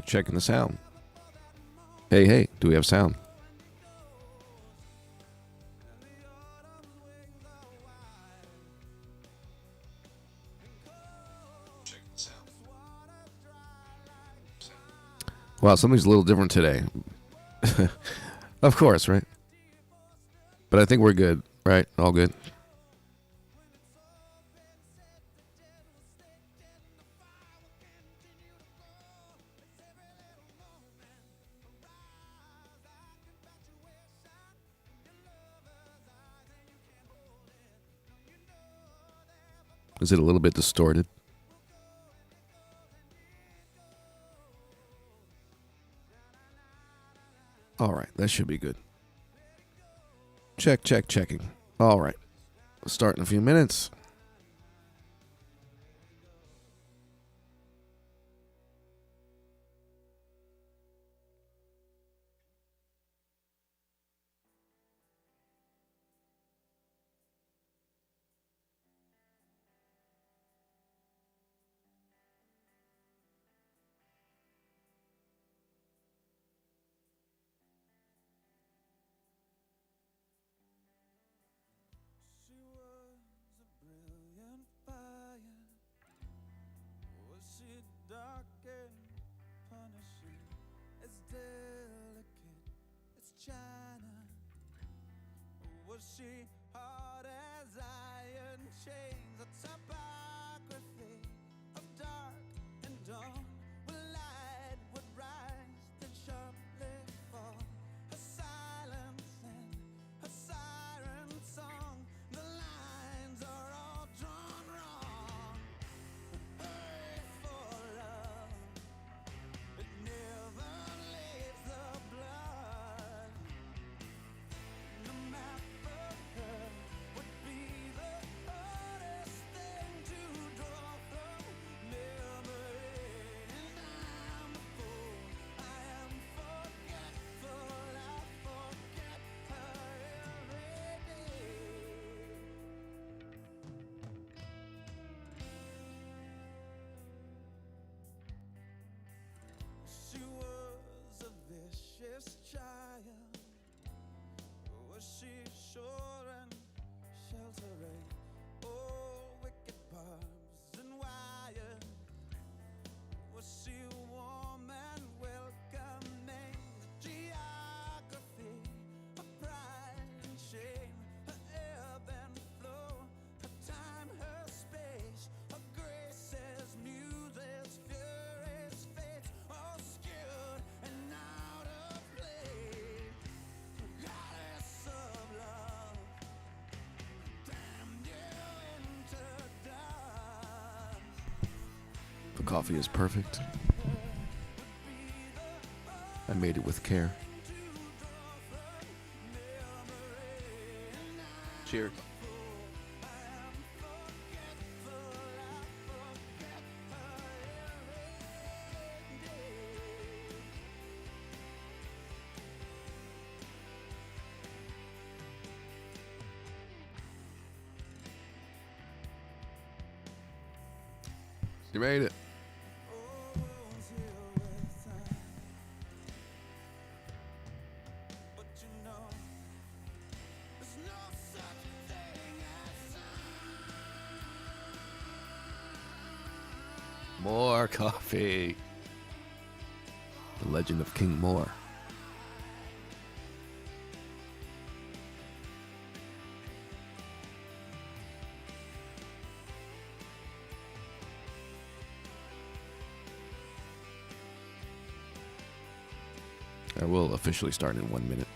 Checking the sound. Hey, do we have sound? Wow, something's a little different today. Of course, right? But I think we're good, right? All good. Is it a little bit distorted? All right, that should be good. Checking. All right. We'll start in a few minutes. The coffee is perfect. I made it with care. Cheers. You made it. More coffee. The Legend of King Moore. I will officially start in 1 minute.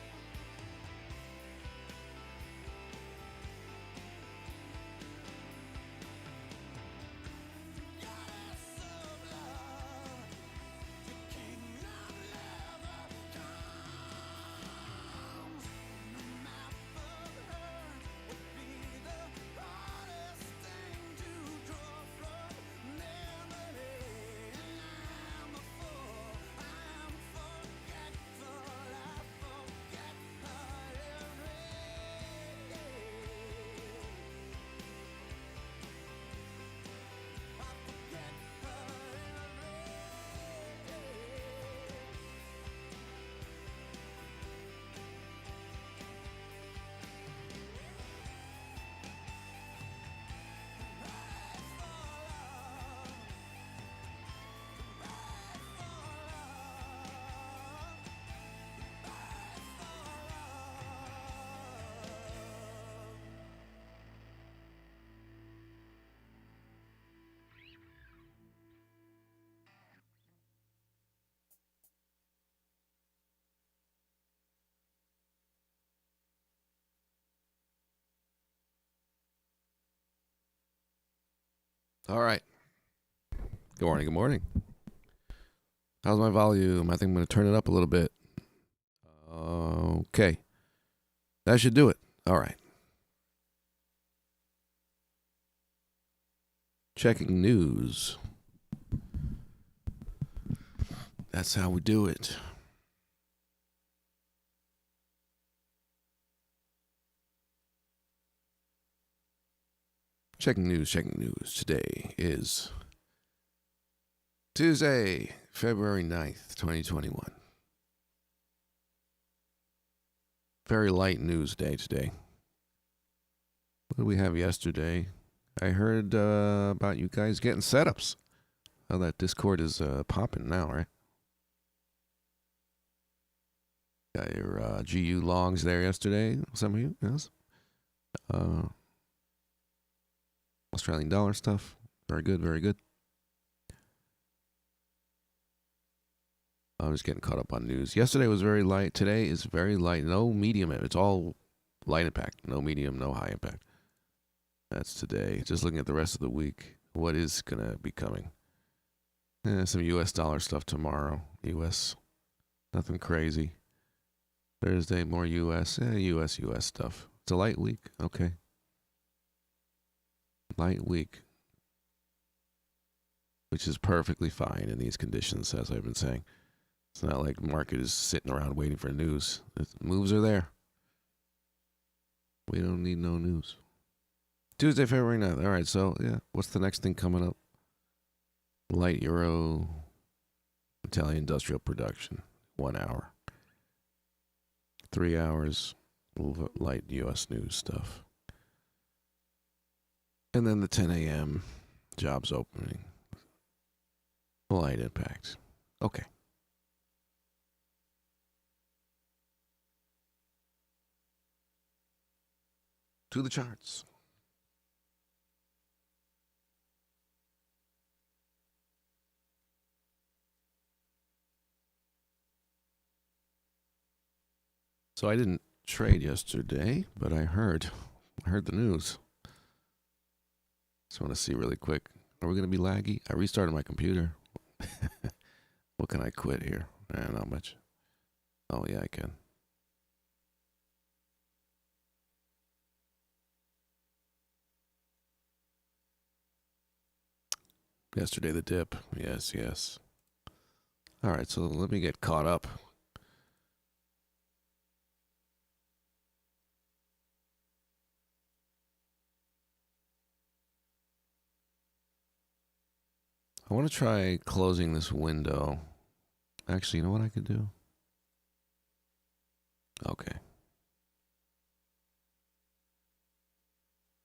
All right. Good morning. Good morning. How's my volume? I think I'm going to turn it up a little bit. Okay. That should do it. All right. Checking news. That's how we do it. Checking news. Today is Tuesday, February 9th, 2021. Very light news day today. What did we have yesterday? I heard about you guys getting setups. Oh, that Discord is popping now, right? Got your GU logs there yesterday. Some of you, yes. Australian dollar stuff. Very good, very good. I'm just getting caught up on news. Yesterday was very light. Today is very light. No medium. It's all light impact. No medium, no high impact. That's today. Just looking at the rest of the week. What is going to be coming? Some U.S. dollar stuff tomorrow. U.S. Nothing crazy. Thursday, more U.S. U.S. stuff. It's a light week. Okay. Light week. Which is perfectly fine in these conditions, as I've been saying. It's not like the market is sitting around waiting for news. The moves are there. We don't need no news. Tuesday, February 9th. All right, so, yeah. What's the next thing coming up? Light Euro, Italian industrial production. 1 hour. 3 hours, light U.S. news stuff. And then the 10 a.m. jobs opening. Light impact. Okay. To the charts. So I didn't trade yesterday, but I heard the news. Just want to see really quick. Are we going to be laggy? I restarted my computer. What can I quit here? Not much. Oh, yeah, I can. Yesterday, the dip. Yes. All right, so let me get caught up. I want to try closing this window. Actually, you know what I could do? Okay.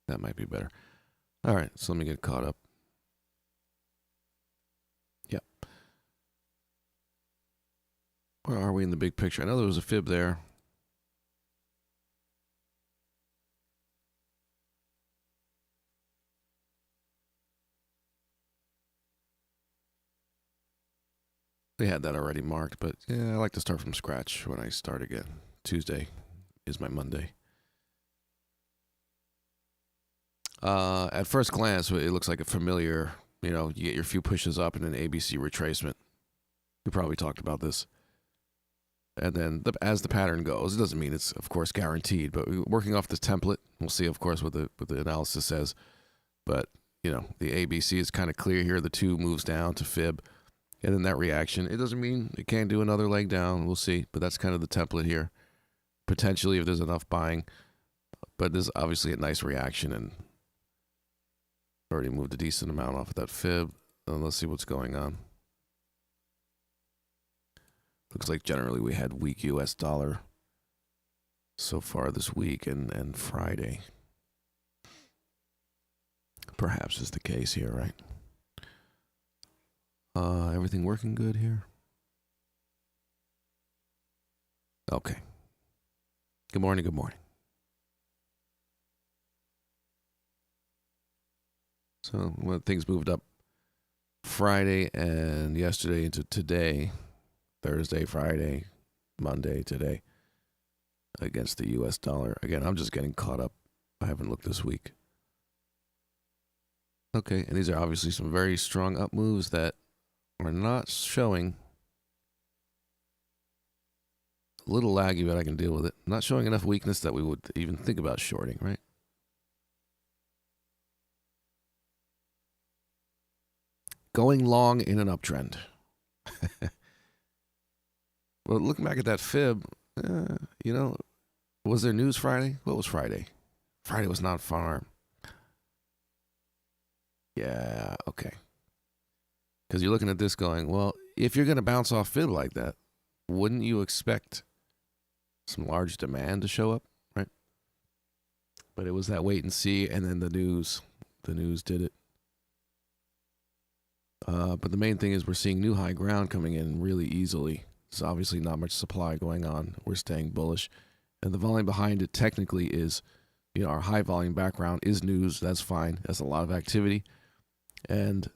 That might be better. All right, so let me get caught up. Yep. Where are we in the big picture? I know there was a fib there. We had that already marked, but yeah, I like to start from scratch when I start again. Tuesday is my Monday. At first glance, it looks like a familiar, you get your few pushes up and an ABC retracement. We probably talked about this. And then as the pattern goes, it doesn't mean it's, of course, guaranteed, but we're working off this template. We'll see, of course, what the analysis says. But, the ABC is kind of clear here. The 2 moves down to fib. And then that reaction, it doesn't mean it can't do another leg down. We'll see. But that's kind of the template here. Potentially, if there's enough buying. But there's obviously a nice reaction and already moved a decent amount off of that fib. Let's see what's going on. Looks like generally we had weak U.S. dollar so far this week and Friday. Perhaps is the case here, right? Everything working good here? Okay. Good morning. So when things moved up Friday and yesterday into today, Thursday, Friday, Monday, today, against the U.S. dollar. Again, I'm just getting caught up. I haven't looked this week. Okay, and these are obviously some very strong up moves that are not showing. A little laggy, but I can deal with it. Not showing enough weakness that we would even think about shorting, right? Going long in an uptrend. Well, looking back at that fib, was there news Friday? What was Friday? Friday was not farm. Yeah, okay. Because you're looking at this going, well, if you're going to bounce off fib like that, wouldn't you expect some large demand to show up, right? But it was that wait and see, and then the news did it. But the main thing is we're seeing new high ground coming in really easily. There's obviously not much supply going on. We're staying bullish. And the volume behind it technically is, our high volume background is news. That's fine. That's a lot of activity. And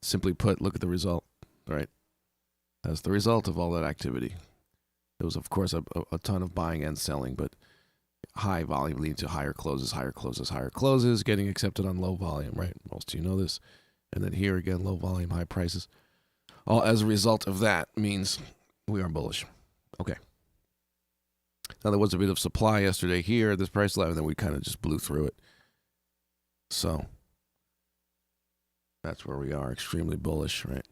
simply put, look at the result, right? That's the result of all that activity. There was, of course, a ton of buying and selling, but high volume leading to higher closes, getting accepted on low volume, right? Most of you know this. And then here again, low volume, high prices. All as a result of that means we are bullish. Okay. Now, there was a bit of supply yesterday here at this price level, and then we kind of just blew through it. So that's where we are, extremely bullish, right?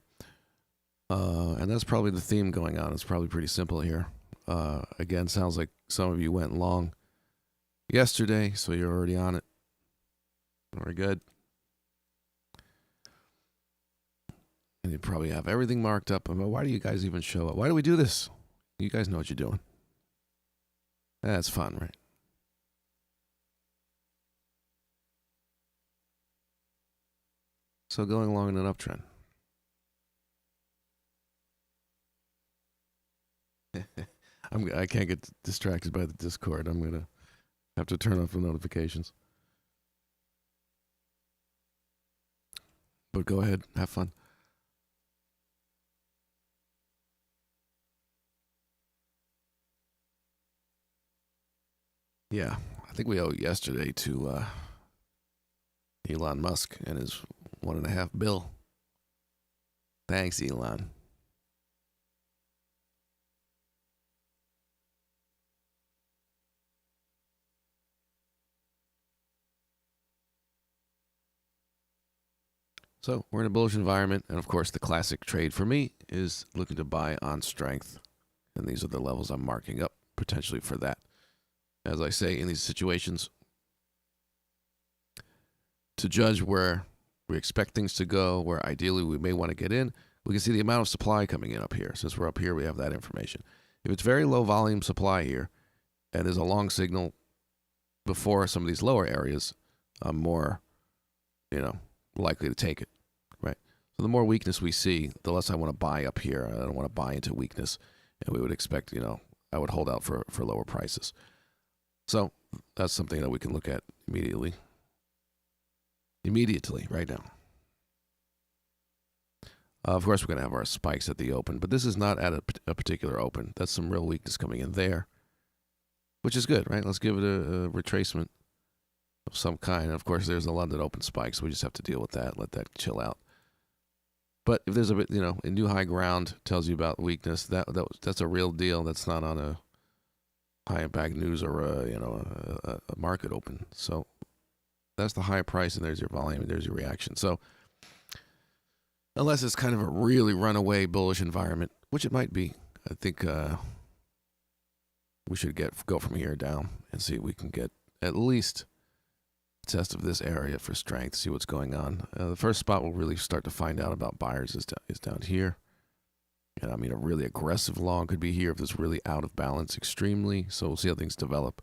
And that's probably the theme going on. It's probably pretty simple here. Again, sounds like some of you went long yesterday, so you're already on it. Very good. And you probably have everything marked up. But why do you guys even show up? Why do we do this? You guys know what you're doing. That's fun, right? So going along in an uptrend. I can't get distracted by the Discord. I'm going to have to turn off the notifications. But go ahead. Have fun. Yeah, I think we owe yesterday to Elon Musk and his $1.5 billion. Thanks, Elon. So we're in a bullish environment, and of course the classic trade for me is looking to buy on strength, and these are the levels I'm marking up potentially for that. As I say, in these situations, to judge where we expect things to go, where ideally we may want to get in, we can see the amount of supply coming in up here. Since we're up here, we have that information. If it's very low volume supply here, and there's a long signal before some of these lower areas, I'm more, likely to take it, right? So the more weakness we see, the less I want to buy up here. I don't want to buy into weakness, and we would expect, I would hold out for lower prices. So that's something that we can look at immediately right now. Of course, we're going to have our spikes at the open, but this is not at a particular open. That's some real weakness coming in there, which is good, right? Let's give it a retracement of some kind. And of course, there's a London open spike, so we just have to deal with that, let that chill out. But if there's a bit, a new high ground tells you about weakness, that's a real deal. That's not on a high impact news or a market open. So that's the high price, and there's your volume, and there's your reaction. So unless it's kind of a really runaway bullish environment, which it might be, I think we should go from here down and see if we can get at least a test of this area for strength, see what's going on. The first spot we'll really start to find out about buyers is down here. And I mean, a really aggressive long could be here if it's really out of balance extremely. So we'll see how things develop.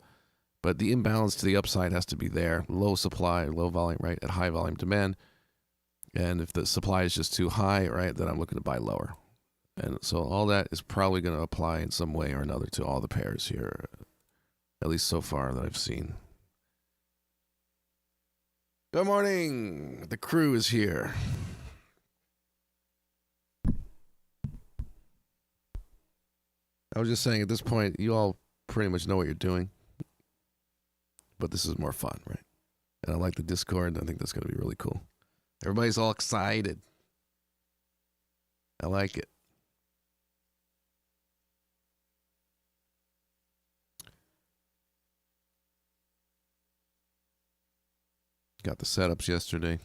But the imbalance to the upside has to be there. Low supply, low volume, right, at high volume demand. And if the supply is just too high, right, then I'm looking to buy lower. And so all that is probably going to apply in some way or another to all the pairs here, at least so far that I've seen. Good morning. The crew is here. I was just saying, at this point, you all pretty much know what you're doing. But this is more fun, right? And I like the Discord. I think that's going to be really cool. Everybody's all excited. I like it. Got the setups yesterday.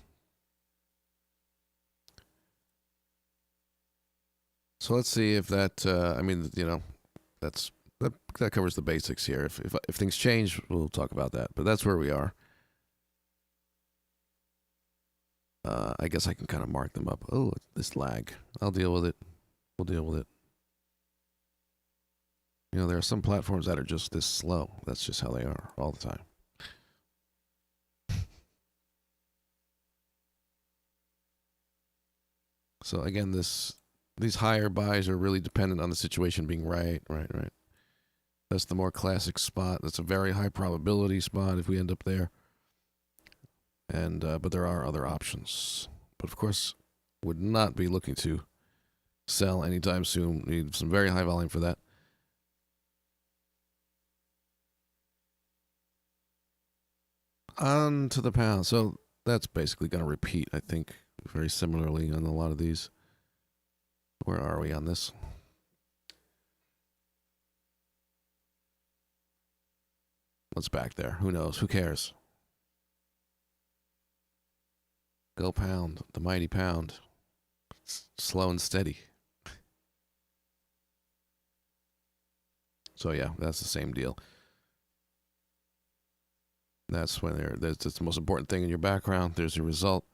So let's see if that. I mean, that covers the basics here. If things change, we'll talk about that. But that's where we are. I guess I can kind of mark them up. Oh, this lag. I'll deal with it. We'll deal with it. There are some platforms that are just this slow. That's just how they are all the time. So again, these higher buys are really dependent on the situation being right. That's the more classic spot. That's a very high probability spot if we end up there. And but there are other options. But of course, would not be looking to sell anytime soon. Need some very high volume for that. On to the pound. So that's basically going to repeat, I think, very similarly on a lot of these. Where are we on this? What's back there? Who knows? Who cares? Go pound, the mighty pound. It's slow and steady. So yeah, that's the same deal. That's when that's the most important thing in your background. There's your result.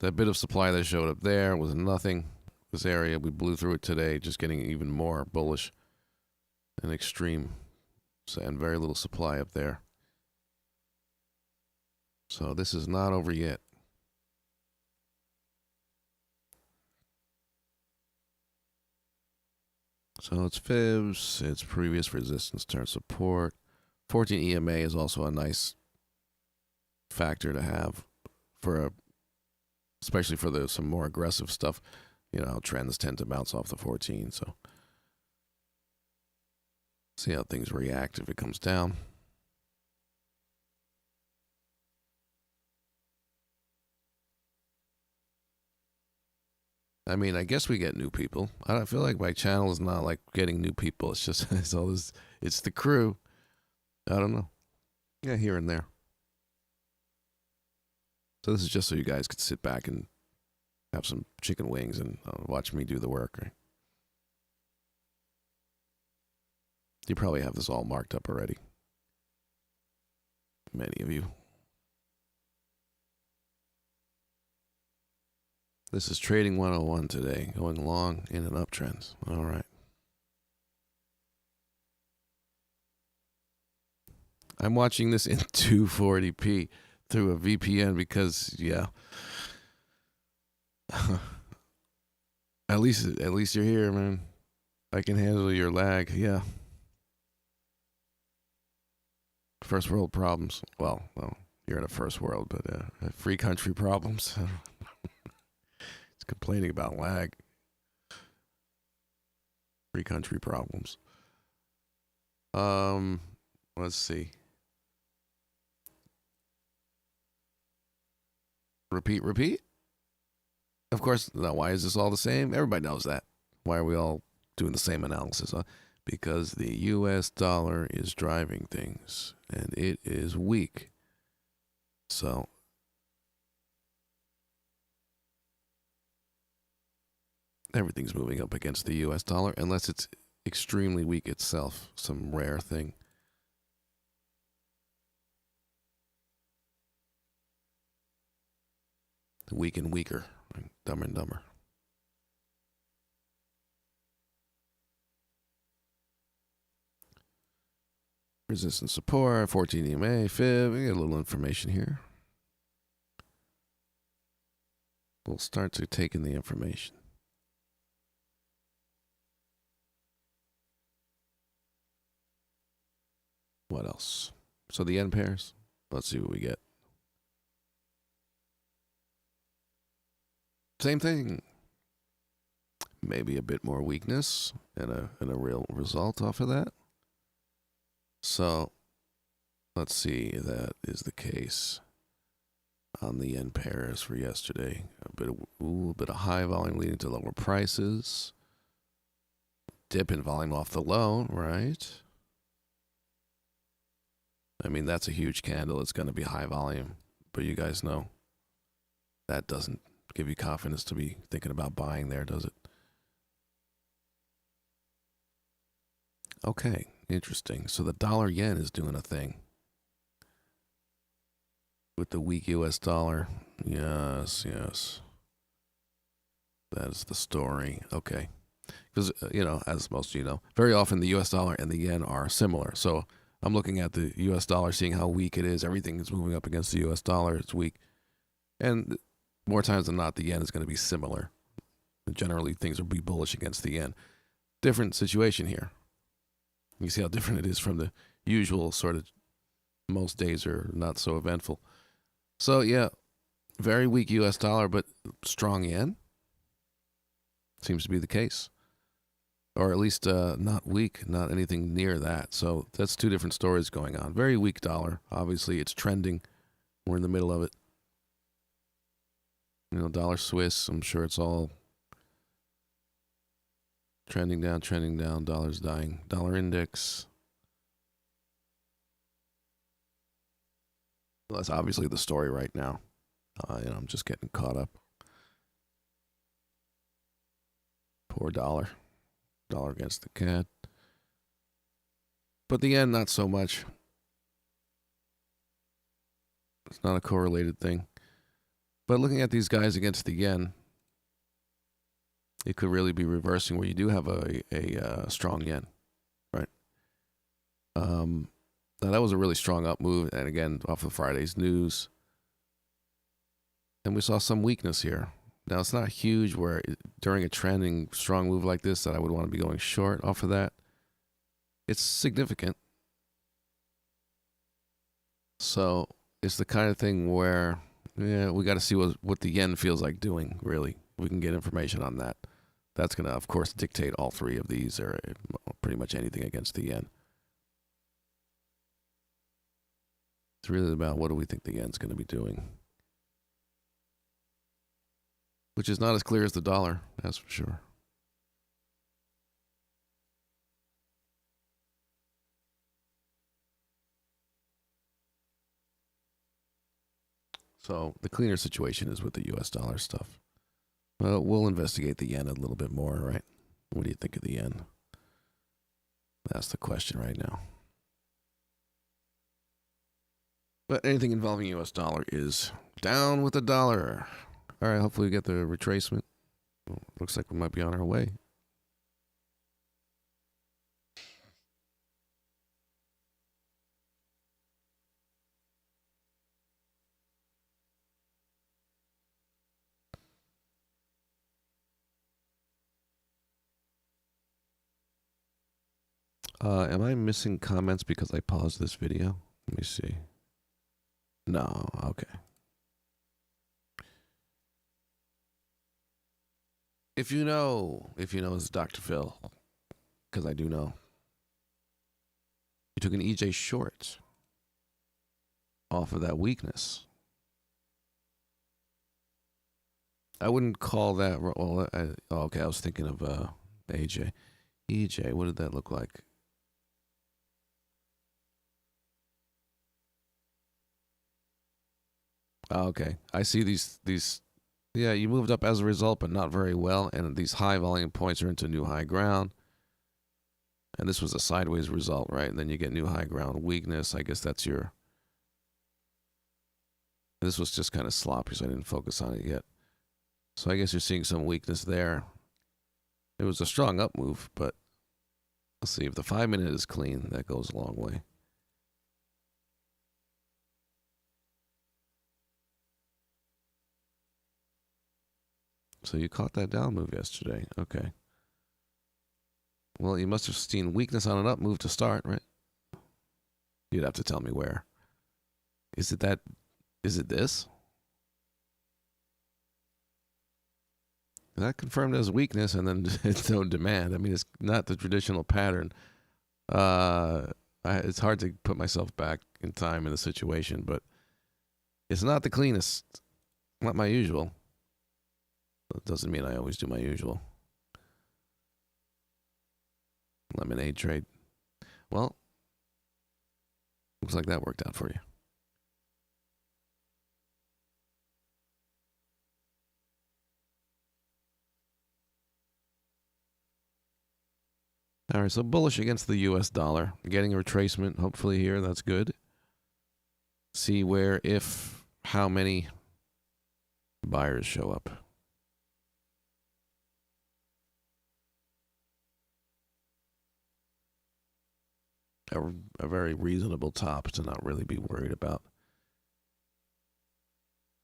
That bit of supply that showed up there was nothing. This area, we blew through it today, just getting even more bullish and extreme. And very little supply up there. So this is not over yet. So it's fibs, it's previous resistance turn support. 14 EMA is also a nice factor to have especially for some more aggressive stuff. Trends tend to bounce off the 14, so see how things react if it comes down. I mean, I guess we get new people. I don't feel like my channel is not like getting new people. It's just it's the crew. I don't know. Yeah, here and there. So this is just so you guys could sit back and have some chicken wings and watch me do the work, right? You probably have this all marked up already. Many of you. This is Trading 101 today, going long in an uptrend. All right. I'm watching this in 240p through a VPN because, yeah. at least you're here, man. I can handle your lag. Yeah. First world problems. Well, you're in a first world, but free country problems. It's complaining about lag. Free country problems. Let's see. Repeat. Of course, now why is this all the same? Everybody knows that. Why are we all doing the same analysis? Because the US dollar is driving things, and it is weak. So everything's moving up against the US dollar, unless it's extremely weak itself, some rare thing. Weak and weaker, dumber and dumber. Resistance support, 14 EMA, fib. We get a little information here. We'll start to take in the information. What else? So the end pairs. Let's see what we get. Same thing. Maybe a bit more weakness and a real result off of that. So let's see if that is the case. on the yen pairs for yesterday. A bit of high volume leading to lower prices. Dip in volume off the low, right? I mean, that's a huge candle. It's going to be high volume. But you guys know that doesn't give you confidence to be thinking about buying there, does it? Okay, interesting. So the dollar yen is doing a thing with the weak US dollar. Yes. That is the story. Okay. Because, as most of you know, very often the US dollar and the yen are similar. So I'm looking at the US dollar, seeing how weak it is. Everything is moving up against the US dollar. It's weak. And more times than not, the yen is going to be similar. Generally, things will be bullish against the yen. Different situation here. You see how different it is from the usual sort of, most days are not so eventful. So, yeah, very weak US dollar, but strong yen. Seems to be the case. Or at least not weak, not anything near that. So that's two different stories going on. Very weak dollar. Obviously, it's trending. We're in the middle of it. Dollar Swiss, I'm sure it's all trending down, dollar's dying. Dollar index. Well, that's obviously the story right now. I'm just getting caught up. Poor dollar. Dollar against the CAD. But the yen, not so much. It's not a correlated thing. But looking at these guys against the yen, it could really be reversing where you do have a strong yen, right? Now that was a really strong up move, and again, off of Friday's news. And we saw some weakness here. Now, it's not huge where during a trending strong move like this that I would want to be going short off of that. It's significant. So it's the kind of thing where, we got to see what the yen feels like doing, really. We can get information on that. That's going to, of course, dictate all three of these, or pretty much anything against the yen. It's really about what do we think the yen's going to be doing. Which is not as clear as the dollar, that's for sure. So the cleaner situation is with the US dollar stuff. Well, we'll investigate the yen a little bit more, right? What do you think of the yen? That's the question right now. But anything involving US dollar is down with the dollar. All right, hopefully we get the retracement. Looks like we might be on our way. Am I missing comments because I paused this video? Let me see. No, okay. If you know, it's Dr. Phil, because I do know. You took an EJ short off of that weakness. I wouldn't call that, well, okay, I was thinking of AJ. EJ, what did that look like? Okay, I see these. Yeah, you moved up as a result, but not very well. And these high volume points are into new high ground. And this was a sideways result, right? And then you get new high ground weakness. I guess that's your. This was just kind of sloppy, so I didn't focus on it yet. So I guess you're seeing some weakness there. It was a strong up move, but let's see. If the 5-minute is clean, that goes a long way. So you caught that down move yesterday. Okay. Well, you must have seen weakness on an up move to start, right? You'd have to tell me where. Is it this? That confirmed as weakness, and then it's no demand. I mean, it's not the traditional pattern. It's hard to put myself back in time in the situation, but It's not the cleanest. Not my usual. That doesn't mean I always do my usual. Lemonade trade. Well, looks like that worked out for you. All right, so bullish against the U.S. dollar. Getting a retracement, hopefully here. That's good. See where, if, how many buyers show up. A very reasonable top to not really be worried about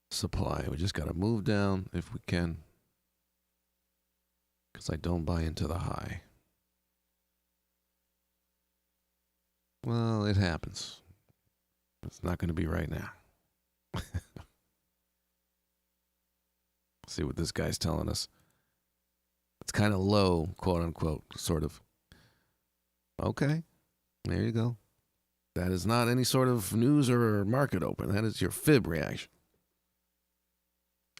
supply. We just got to move down if we can, because I don't buy into the high. Well, it happens. It's not going to be right now. See what this guy's telling us. It's kind of low, quote unquote, sort of. Okay, there you go. That is not any sort of news or market open. That is your fib reaction.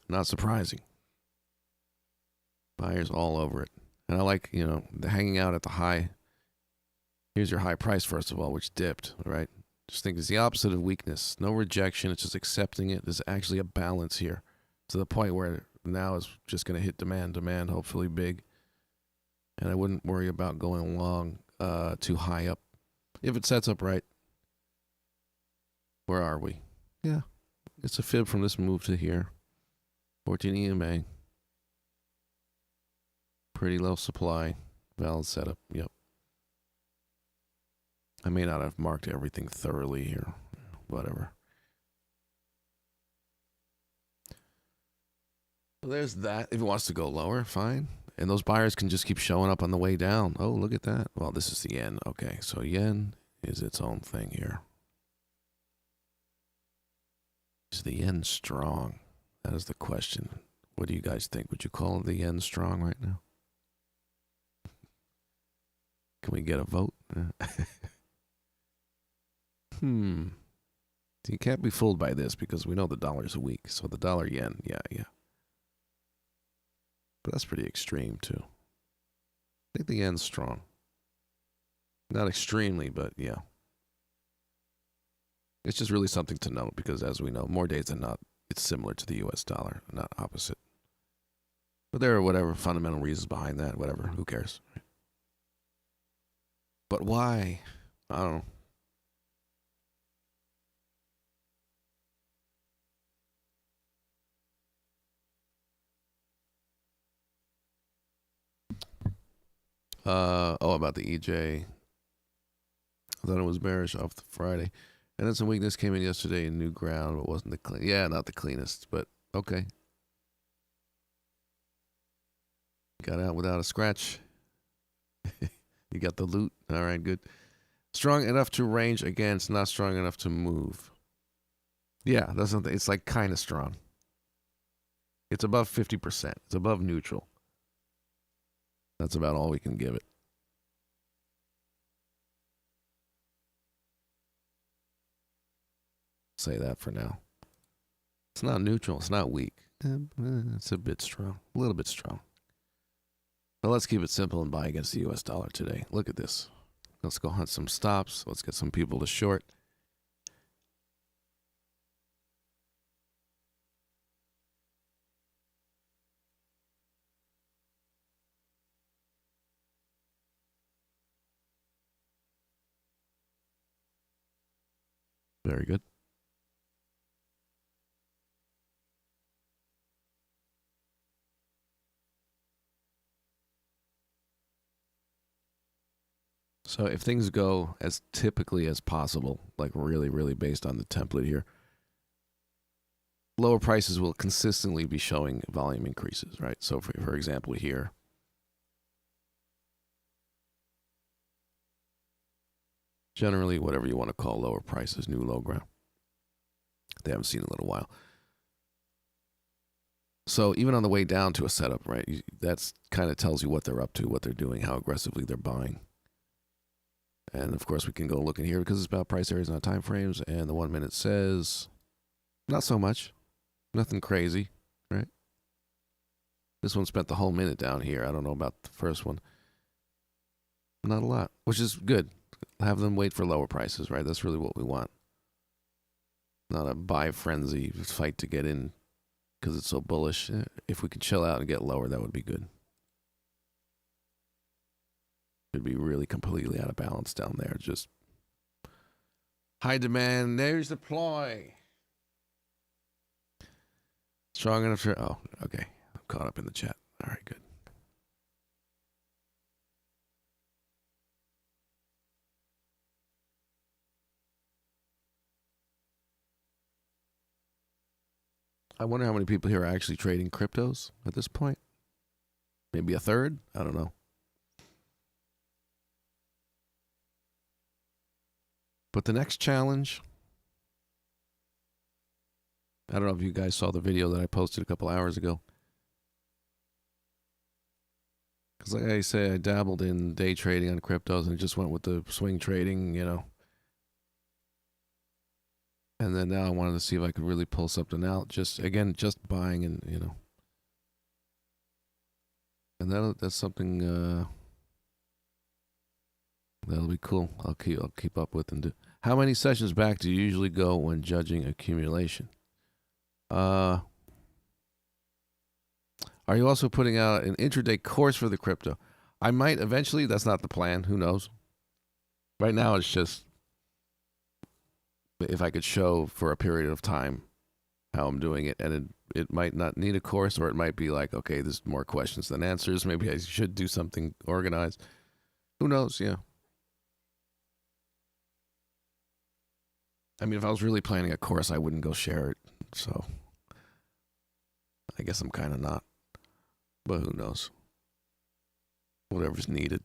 Not surprising. Buyers all over it. And I like, the hanging out at the high. Here's your high price, first of all, which dipped, right? Just think it's the opposite of weakness. No rejection. It's just accepting it. There's actually a balance here to the point where now it's just going to hit demand, hopefully big. And I wouldn't worry about going long too high up. If it sets up right, where are we? Yeah, it's a fib from this move to here. 14 EMA. Pretty low supply. Valid setup. Yep. I may not have marked everything thoroughly here. Whatever. Well, there's that. If it wants to go lower, fine. And those buyers can just keep showing up on the way down. Oh, look at that. Well, this is the yen. Okay, so yen is its own thing here. Is the yen strong? That is the question. What do you guys think? Would you call the yen strong right now? Can we get a vote? You can't be fooled by this because we know the dollar's weak. So the dollar yen, yeah. But that's pretty extreme too. I think the yen's strong. Not extremely, but yeah. It's just really something to note because as we know, more days than not, it's similar to the US dollar, not opposite. But there are whatever fundamental reasons behind that, whatever, who cares? But why? I don't know. About the EJ. I thought it was bearish off the Friday. And then some weakness came in yesterday in new ground, but wasn't the clean. Yeah, not the cleanest, but okay. Got out without a scratch. You got the loot. All right, good. Strong enough to range against, not strong enough to move. Yeah, that's something. It's like kind of strong. It's above 50%. It's above neutral. That's about all we can give it. Say that for now. It's not neutral. It's not weak. It's a bit strong. A little bit strong. But let's keep it simple and buy against the US dollar today. Look at this. Let's go hunt some stops. Let's get some people to short. Very good. So if things go as typically as possible, like really, really based on the template here, lower prices will consistently be showing volume increases, right? So for example here, generally whatever you want to call lower prices, new low ground. They haven't seen in a little while. So even on the way down to a setup, right, that's kind of tells you what they're up to, what they're doing, how aggressively they're buying. And of course, we can go look in here because it's about price areas, not time frames. And the 1 minute says Not so much. Nothing crazy, right? This one spent the whole minute down here. I don't know about the first one. Not a lot, which is good. Have them wait for lower prices, right? That's really what we want. Not a buy frenzy fight to get in because it's so bullish. If we could chill out and get lower, that would be good. It'd be really completely out of balance down there. Just high demand. There's the ploy. Strong enough for. Oh, okay. I'm caught up in the chat. All right, good. I wonder how many people here are actually trading cryptos at this point. Maybe a third? I don't know. But the next challenge, I don't know if you guys saw the video that I posted a couple hours ago. Because like I say, I dabbled in day trading on cryptos and just went with the swing trading, you know. And then now I wanted to see if I could really pull something out. Just buying and, you know. And that's something that'll be cool. I'll keep up with and do. How many sessions back do you usually go when judging accumulation? Are you also putting out an intraday course for the crypto? I might eventually. That's not the plan. Who knows? Right now, it's just if I could show for a period of time how I'm doing it, and it might not need a course, or it might be like, okay, there's more questions than answers. Maybe I should do something organized. Who knows? Yeah. I mean, if I was really planning a course, I wouldn't go share it. So I guess I'm kind of not. But who knows? Whatever's needed.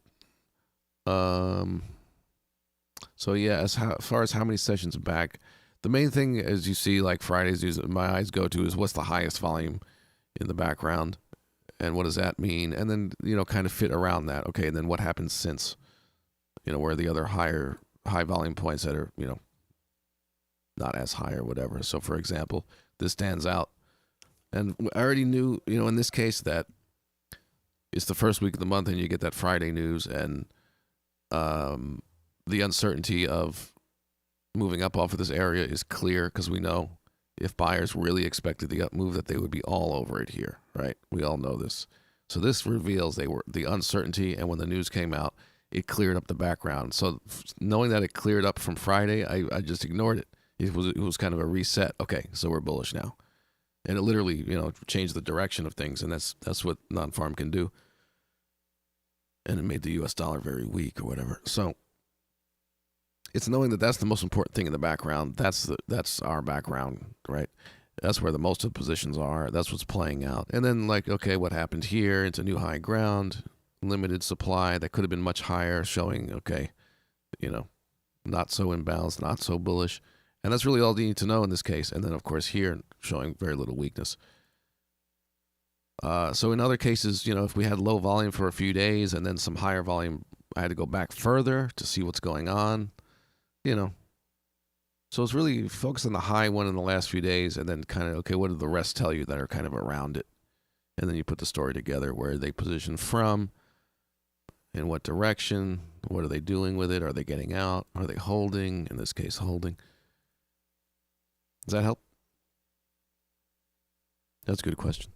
So yeah, as far as how many sessions back, the main thing, as you see, like Fridays, my eyes go to is what's the highest volume in the background, and what does that mean, and then kind of fit around that. Okay, and then what happens since, where are the other high volume points that are not as high or whatever. So for example, this stands out, and I already knew, in this case that it's the first week of the month, and you get that Friday news, and the uncertainty of moving up off of this area is clear, because we know if buyers really expected the up move that they would be all over it here, right? We all know this. So this reveals the uncertainty, and when the news came out, it cleared up the background. So knowing that it cleared up from Friday, I just ignored it. It was kind of a reset. Okay, so we're bullish now. And it literally, changed the direction of things, and that's what non-farm can do. And it made the U.S. dollar very weak or whatever. So it's knowing that that's the most important thing in the background. That's our background, right? That's where the most of the positions are. That's what's playing out. And then okay, what happened here? It's a new high ground, limited supply that could have been much higher, showing, okay, not so imbalanced, not so bullish. And that's really all you need to know in this case. And then, of course, here, showing very little weakness. So in other cases, if we had low volume for a few days and then some higher volume, I had to go back further to see what's going on, So it's really focused on the high one in the last few days, and then kind of, okay, what did the rest tell you that are kind of around it? And then you put the story together. Where are they positioned from? In what direction? What are they doing with it? Are they getting out? Are they holding? In this case, holding. Does that help? That's a good question.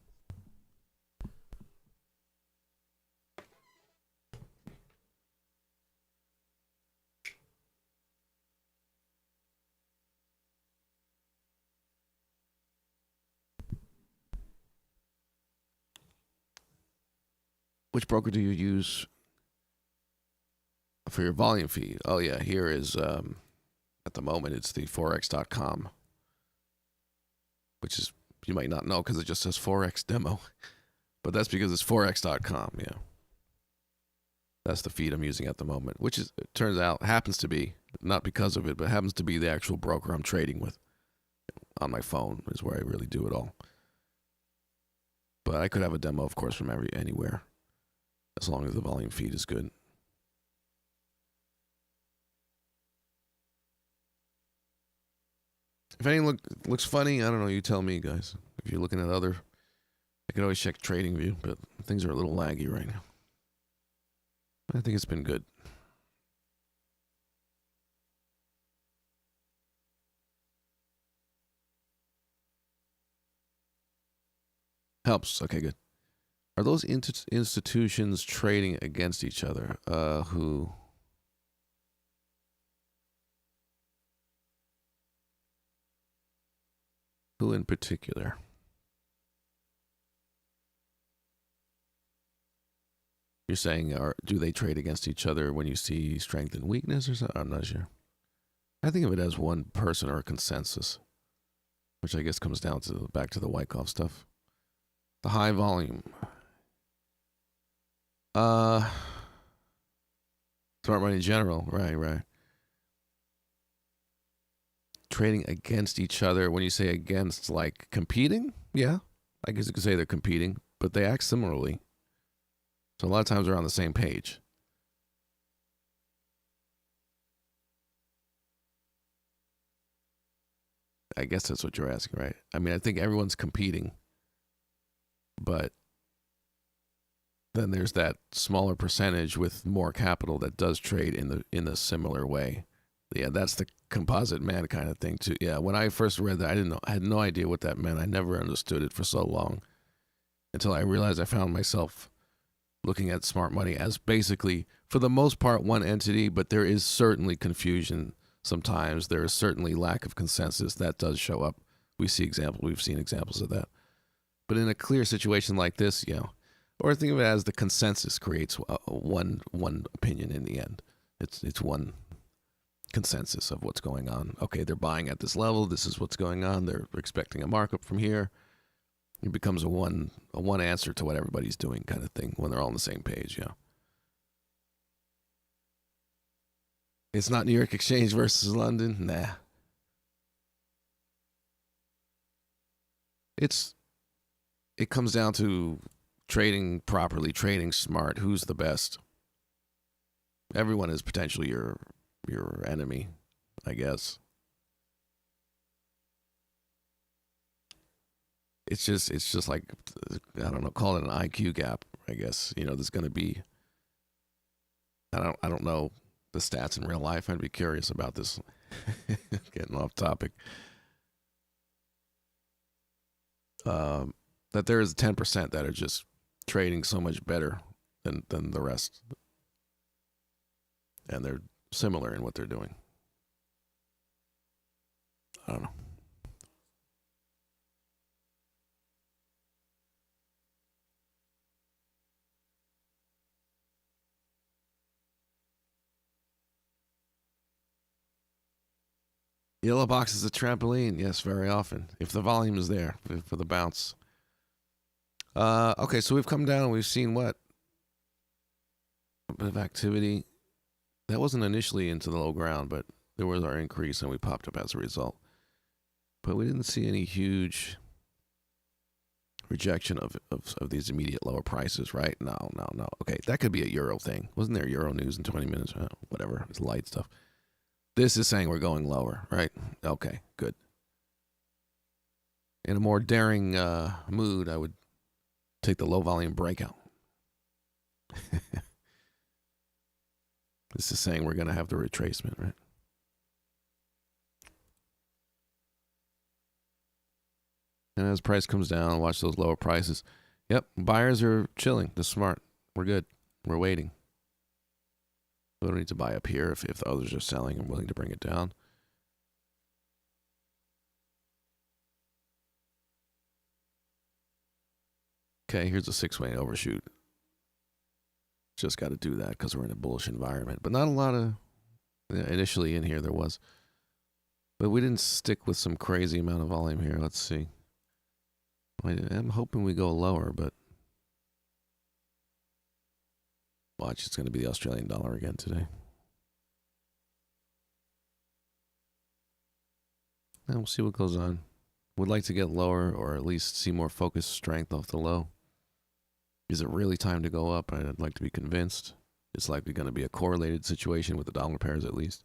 Which broker do you use for your volume fee? Oh, yeah, here is, at the moment, it's the Forex.com, which is, you might not know because it just says Forex demo, but that's because it's Forex.com, yeah. That's the feed I'm using at the moment, which is, it turns out, happens to be, not because of it, but happens to be the actual broker I'm trading with. On my phone is where I really do it all. But I could have a demo, of course, from anywhere, as long as the volume feed is good. If anything looks funny, I don't know. You tell me, guys. If you're looking at other, I can always check Trading View, but things are a little laggy right now. I think it's been good. Helps. Okay, good. Are those institutions trading against each other? Who? Who in particular? You're saying, do they trade against each other when you see strength and weakness or something? I'm not sure. I think of it as one person or a consensus, which I guess comes down to back to the Wyckoff stuff. The high volume. Smart money in general. Right. Trading against each other. When you say against, like competing, yeah, I guess you could say they're competing, but they act similarly. So a lot of times they're on the same page. I guess that's what you're asking, right? I mean, I think everyone's competing, but then there's that smaller percentage with more capital that does trade in a similar way. Yeah, that's the composite man kind of thing too. Yeah, when I first read that, I had no idea what that meant. I never understood it for so long until I realized I found myself looking at smart money as basically, for the most part, one entity, but there is certainly confusion sometimes. There is certainly lack of consensus that does show up. We've seen examples of that. But in a clear situation like this, or think of it as the consensus creates one opinion in the end. It's one consensus of what's going on. Okay, they're buying at this level. This is what's going on. They're expecting a markup from here. It becomes a one answer to what everybody's doing kind of thing when they're all on the same page. Yeah. It's not New York Exchange versus London. Nah. It comes down to trading properly, trading smart. Who's the best? Everyone is potentially your enemy, I guess. It's just like, I don't know, call it an IQ gap, I guess. There's going to be, I don't know the stats in real life. I'd be curious about this. Getting off topic. That there is 10% that are just trading so much better than the rest. And they're similar in what they're doing. I don't know. Yellow box is a trampoline. Yes, very often. If the volume is there for the bounce. Okay, so we've come down. We've seen what? A bit of activity. That wasn't initially into the low ground, but there was our increase, and we popped up as a result. But we didn't see any huge rejection of these immediate lower prices, right? No. Okay, that could be a Euro thing. Wasn't there Euro news in 20 minutes? Whatever. It's light stuff. This is saying we're going lower, right? Okay, good. In a more daring mood, I would take the low volume breakout. This is saying we're going to have the retracement, right? And as price comes down, watch those lower prices. Yep, buyers are chilling. They're smart. We're good. We're waiting. We don't need to buy up here if the others are selling and willing to bring it down. Okay, here's a 6-way overshoot. Just got to do that because we're in a bullish environment. But not a lot of, initially in here there was. But we didn't stick with some crazy amount of volume here. Let's see. I'm hoping we go lower, but watch, it's going to be the Australian dollar again today. And we'll see what goes on. Would like to get lower or at least see more focused strength off the low. Is it really time to go up? I'd like to be convinced. It's likely going to be a correlated situation with the dollar pairs at least.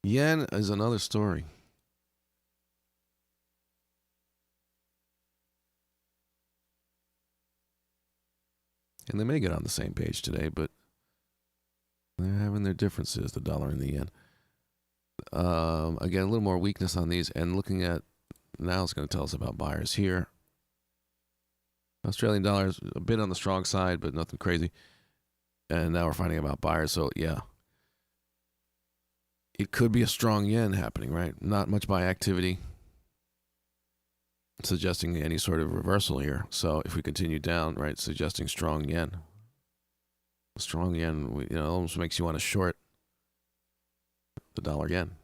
Yen is another story. And they may get on the same page today, but they're having their differences, the dollar and the yen. Again, a little more weakness on these. And looking at, now it's going to tell us about buyers here. Australian dollars, a bit on the strong side, but nothing crazy. And now we're finding about buyers. So, yeah. It could be a strong yen happening, right? Not much buy activity, suggesting any sort of reversal here. So if we continue down, right, suggesting strong yen. Strong yen, almost makes you want to short the dollar yen,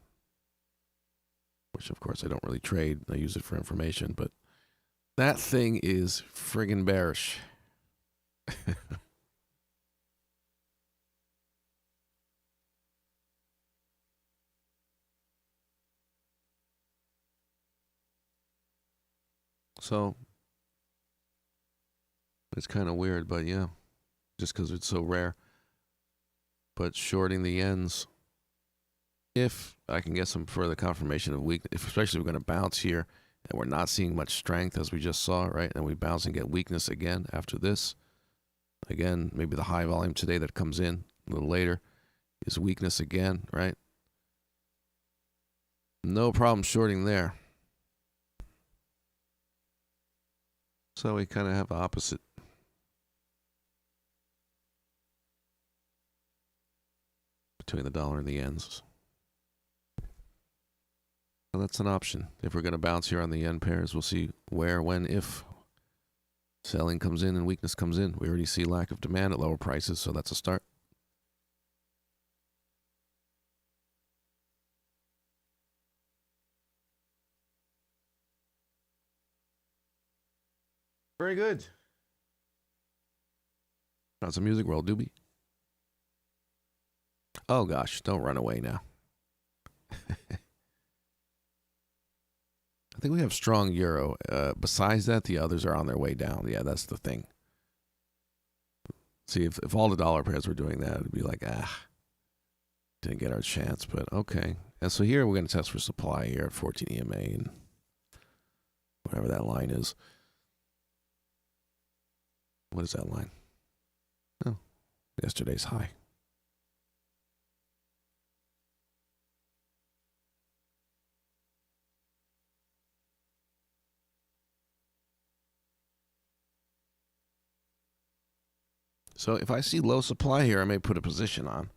which of course I don't really trade. I use it for information, but that thing is friggin' bearish. So it's kind of weird, but yeah, just because it's so rare. But shorting the yens, if I can get some further confirmation of weakness, especially if we're going to bounce here and we're not seeing much strength as we just saw, right? And we bounce and get weakness again after this. Again, maybe the high volume today that comes in a little later is weakness again, right? No problem shorting there. So we kind of have opposite. Between the dollar and the yens. So that's an option. If we're going to bounce here on the yen pairs, we'll see where, when, if selling comes in and weakness comes in. We already see lack of demand at lower prices, so that's a start. Very good. Got some music roll, doobie. Oh gosh, don't run away now. I think we have strong euro. Besides that, the others are on their way down. Yeah, that's the thing. See, if all the dollar pairs were doing that, it'd be like, didn't get our chance, but okay. And so here we're going to test for supply here at 14 EMA and whatever that line is. What is that line? Oh, yesterday's high. So if I see low supply here, I may put a position on.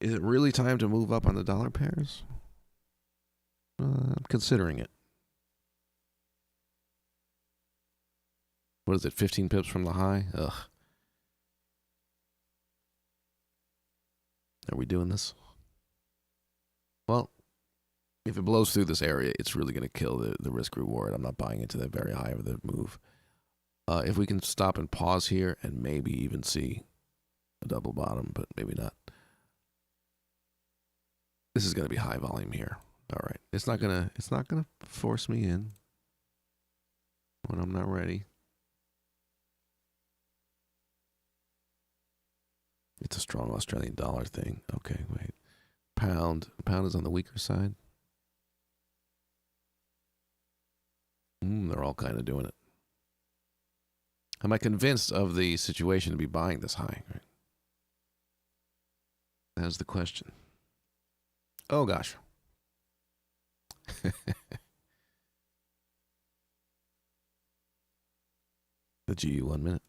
Is it really time to move up on the dollar pairs? I'm considering it. What is it, 15 pips from the high? Ugh. Are we doing this? Well, if it blows through this area, it's really going to kill the risk reward. I'm not buying into that very high of the move. If we can stop and pause here and maybe even see a double bottom, but maybe not. This is going to be high volume here. All right. It's not going to force me in when I'm not ready. It's a strong Australian dollar thing. Okay, wait. Pound is on the weaker side. They're all kind of doing it. Am I convinced of the situation to be buying this high? Right? That's the question. Oh, gosh. The GU 1 minute.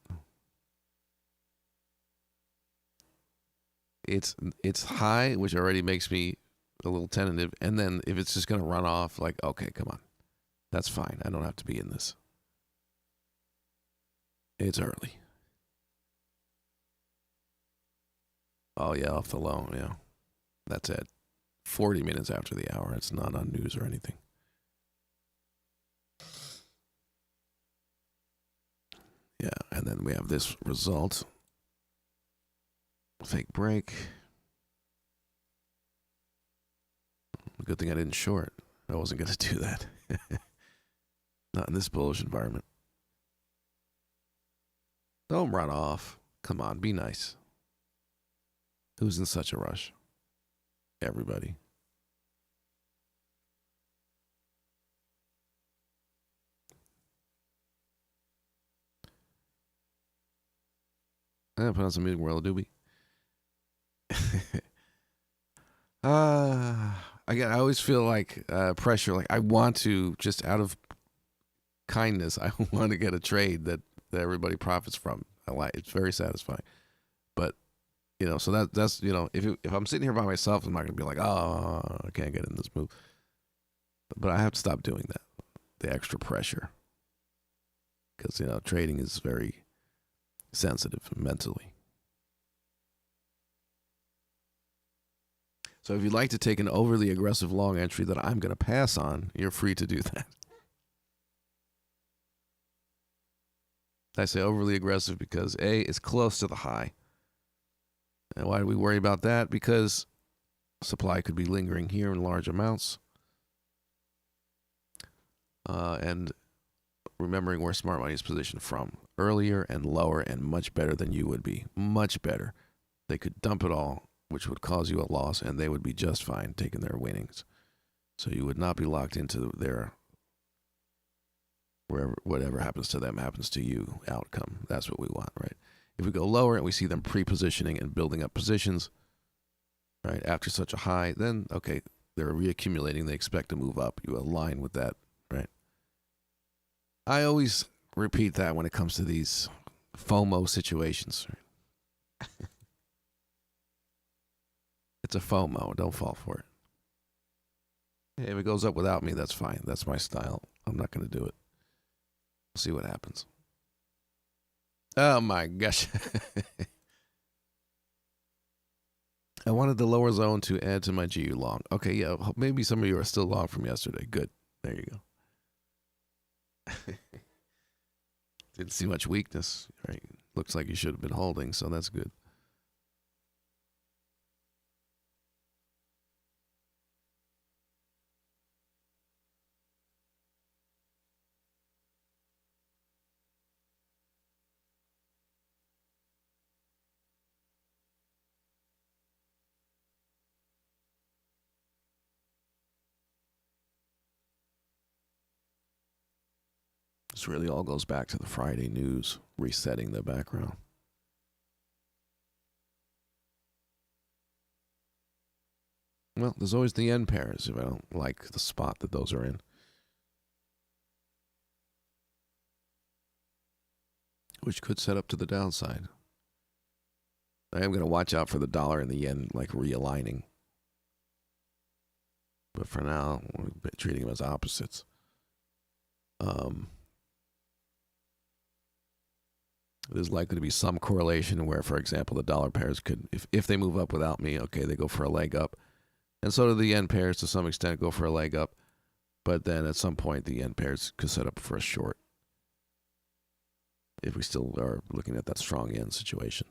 It's high, which already makes me a little tentative. And then if it's just going to run off, like, okay, come on. That's fine. I don't have to be in this. It's early. Oh, yeah, off the low, yeah. That's it. 40 minutes after the hour. It's not on news or anything. Yeah, and then we have this result. Fake break. Good thing I didn't short. I wasn't going to do that. Not in this bullish environment. Don't run off. Come on, be nice. Who's in such a rush? Everybody. Put on some music, World Doobie. Again, I always feel like pressure. Like I want to, just out of kindness, I want to get a trade that everybody profits from. I like it's very satisfying. But so that's if I'm sitting here by myself, I'm not gonna be like, oh, I can't get in this move. But I have to stop doing that. The extra pressure, because trading is very sensitive mentally. So if you'd like to take an overly aggressive long entry that I'm going to pass on, you're free to do that. I say overly aggressive because A, it's close to the high. And why do we worry about that? Because supply could be lingering here in large amounts. And remembering where smart money is positioned from. Earlier and lower and much better than you would be. Much better. They could dump it all, which would cause you a loss, and they would be just fine taking their winnings. So you would not be locked into their whatever happens to them happens to you outcome. That's what we want, right? If we go lower and we see them pre-positioning and building up positions, right, after such a high, then, okay, they're reaccumulating. They expect to move up. You align with that, right? I always repeat that when it comes to these FOMO situations. Right? It's a FOMO. Don't fall for it. Hey, if it goes up without me, that's fine. That's my style. I'm not going to do it. We'll see what happens. Oh, my gosh. I wanted the lower zone to add to my GU long. Okay, yeah, maybe some of you are still long from yesterday. Good. There you go. Didn't see much weakness. Right? Looks like you should have been holding, so that's good. This really all goes back to the Friday news, resetting the background. Well, there's always the end pairs if I don't like the spot that those are in. Which could set up to the downside. I am going to watch out for the dollar and the yen like realigning. But for now, we're treating them as opposites. There's likely to be some correlation where, for example, the dollar pairs could, if they move up without me, okay, they go for a leg up. And so do the yen pairs to some extent go for a leg up. But then at some point, the yen pairs could set up for a short. If we still are looking at that strong yen situation.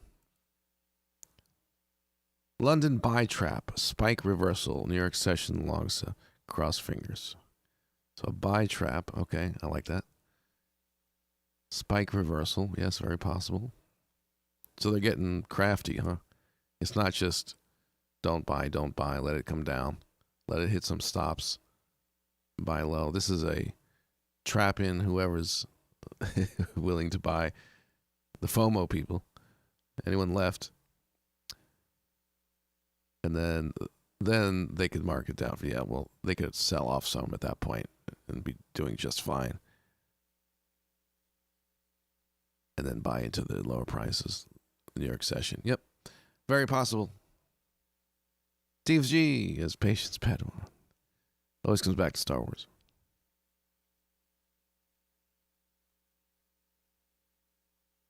London buy trap, spike reversal, New York session longs, cross fingers. So a buy trap, okay, I like that. Spike reversal, yes, very possible. So they're getting crafty, huh? It's not just don't buy, let it come down. Let it hit some stops. Buy low. This is a trap in whoever's willing to buy. The FOMO people. Anyone left. And then they could mark it down. Yeah, well, they could sell off some at that point and be doing just fine. And then buy into the lower prices. New York session. Yep. Very possible. Steve G as Patience Padawan. Always comes back to Star Wars.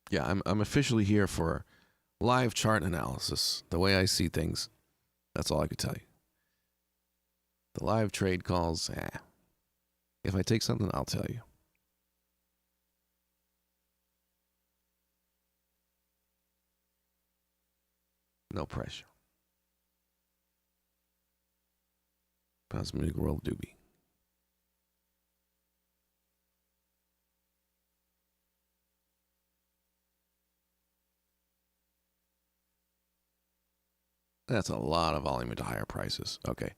Yeah, I'm officially here for live chart analysis. The way I see things. That's all I could tell you. The live trade calls, if I take something, I'll tell you. No pressure. Cosmic World Doobie. That's a lot of volume into higher prices. Okay.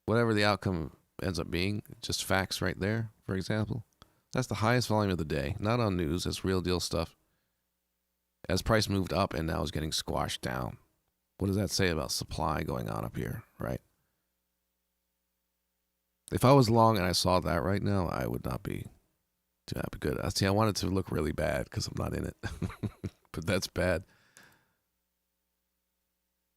Whatever the outcome ends up being, just facts right there, for example. That's the highest volume of the day. Not on news. That's real deal stuff. as price moved up and now is getting squashed down. What does that say about supply going on up here, right? If I was long and I saw that right now, I would not be too happy. Good. See, I want it to look really bad because I'm not in it, but that's bad.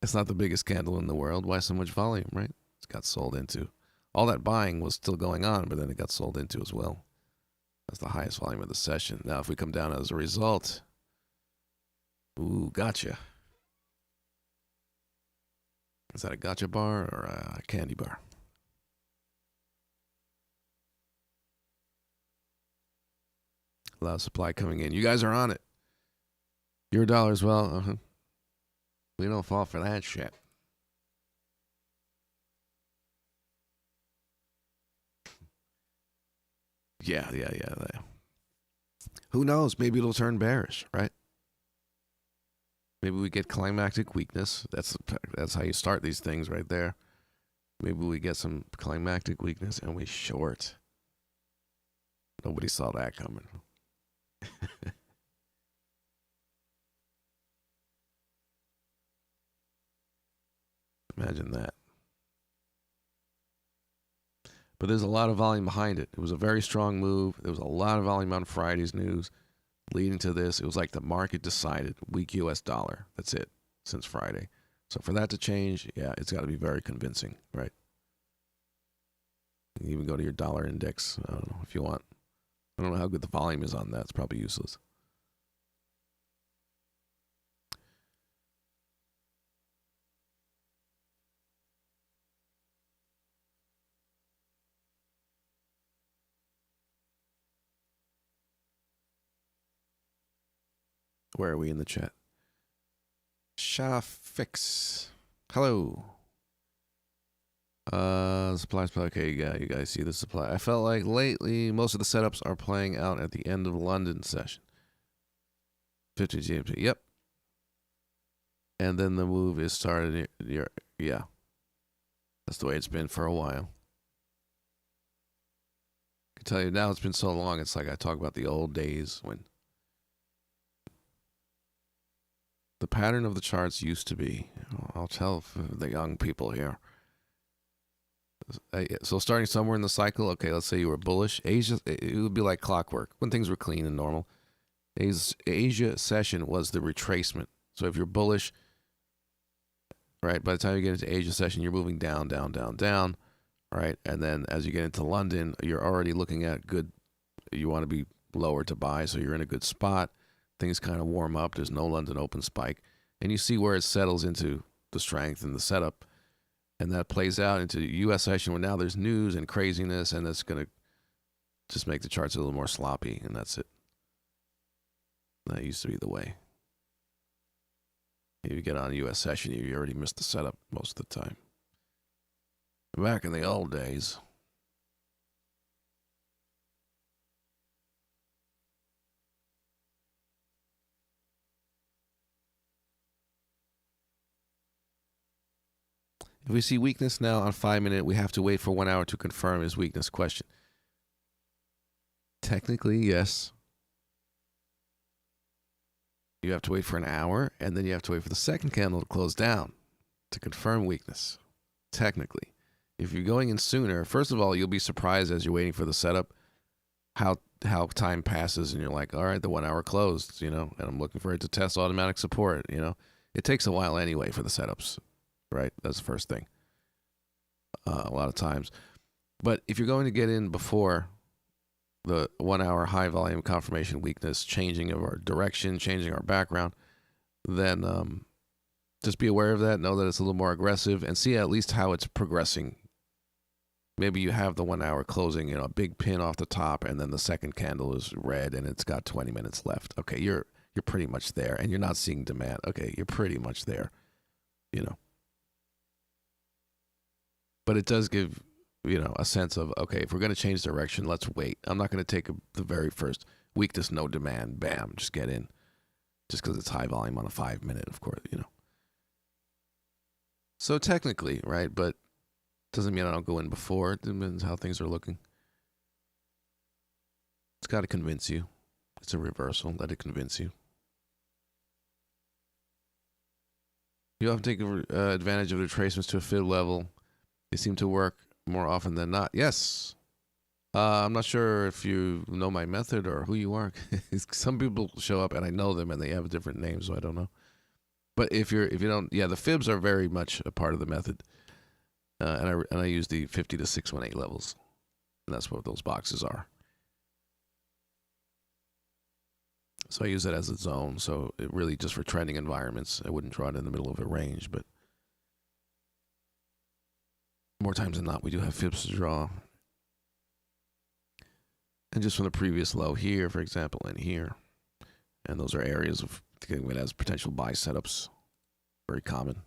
It's not the biggest candle in the world. Why so much volume, right? It's got sold into. All that buying was still going on, but then it got sold into as well. That's the highest volume of the session. Now, if we come down as a result, ooh, gotcha. Is that a gotcha bar or a candy bar? A lot of supply coming in. You guys are on it. Your dollar as well. Uh-huh. We don't fall for that shit. Yeah. Who knows? Maybe it'll turn bearish, right? Maybe we get climactic weakness. That's how you start these things right there. Maybe we get some climactic weakness and we short. Nobody saw that coming. Imagine that. But there's a lot of volume behind it. It was a very strong move. There was a lot of volume on Friday's news leading to this. It was like the market decided weak US dollar. That's it since Friday. So for that to change, yeah, it's got to be very convincing, right? You can even go to your dollar index. I don't know if you want. I don't know how good the volume is on that. It's probably useless. Where are we in the chat? Shafix. Hello. Supply. Okay, yeah, you guys see the supply. I felt like lately most of the setups are playing out at the end of London session. 50 GMT. Yep. And then the move is started. Yeah. That's the way it's been for a while. I can tell you now it's been so long, it's like I talk about the old days when the pattern of the charts used to be. I'll tell the young people here. So starting somewhere in the cycle, okay, let's say you were bullish. Asia, it would be like clockwork when things were clean and normal. Asia session was the retracement. So if you're bullish, right, by the time you get into Asia session, you're moving down, right? And then as you get into London, you're already looking at good. You want to be lower to buy, so you're in a good spot. Things kind of warm up. There's no London open spike. And you see where it settles into the strength and the setup. And that plays out into the U.S. session where now there's news and craziness, and that's going to just make the charts a little more sloppy, and that's it. That used to be the way. If you get on a U.S. session, you already missed the setup most of the time. Back in the old days. If we see weakness now on 5 minute, we have to wait for 1 hour to confirm his weakness question. Technically, yes. You have to wait for an hour, and then you have to wait for the second candle to close down to confirm weakness. Technically. If you're going in sooner, first of all, you'll be surprised as you're waiting for the setup how time passes, and you're like, all right, the 1 hour closed, and I'm looking for it to test automatic support, It takes a while anyway for the setups. Right? That's the first thing. A lot of times. But if you're going to get in before the 1 hour high volume confirmation weakness, changing of our direction, changing our background, then just be aware of that. Know that it's a little more aggressive and see at least how it's progressing. Maybe you have the 1 hour closing, a big pin off the top, and then the second candle is red and it's got 20 minutes left. Okay, you're pretty much there, and you're not seeing demand. Okay, you're pretty much there, But it does give, a sense of, okay, if we're going to change direction, let's wait. I'm not going to take the very first weakness, no demand, bam, just get in. Just because it's high volume on a 5 minute, of course, So technically, right, but doesn't mean I don't go in before. It depends how things are looking. It's got to convince you. It's a reversal. Let it convince you. You often take advantage of the retracements to a fib level. They seem to work more often than not. Yes. I'm not sure if you know my method or who you are. Some people show up and I know them and they have different names, so I don't know. But if you don't, yeah, the fibs are very much a part of the method, and I use the 50 to 618 levels, and that's what those boxes are. So I use it as a zone. So it really just for trending environments. I wouldn't draw it in the middle of a range, but more times than not, we do have fibs to draw. And just from the previous low here, for example, and here, and those are areas of thinking it as potential buy setups. Very common.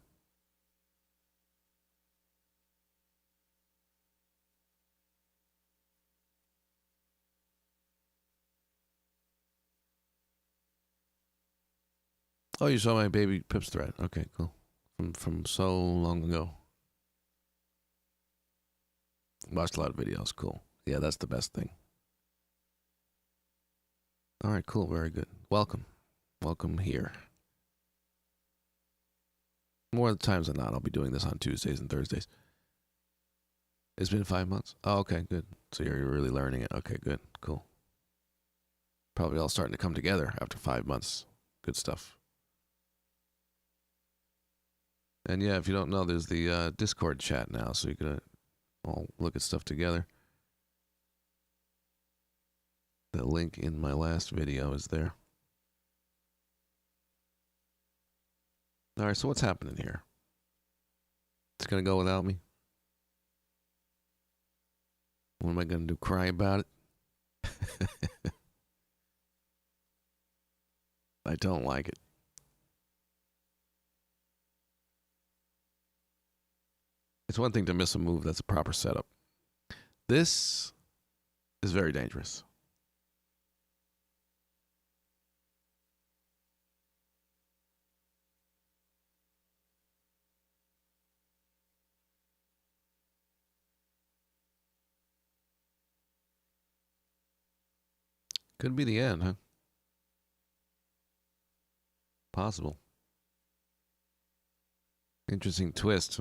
Oh, you saw my baby Pips thread. Okay, cool. From so long ago. Watched a lot of videos. Cool. Yeah, that's the best thing. All right, cool. Very good. Welcome. Welcome here. More times than not, I'll be doing this on Tuesdays and Thursdays. It's been 5 months. Oh, okay, good. So you're really learning it. Okay, good. Cool. Probably all starting to come together after 5 months. Good stuff. And yeah, if you don't know, there's the Discord chat now, so you can all look at stuff together. The link in my last video is there. All right, so what's happening here? It's going to go without me? What am I going to do? Cry about it? I don't like it. It's one thing to miss a move that's a proper setup. This is very dangerous. Could be the end, huh? Possible. Interesting twist.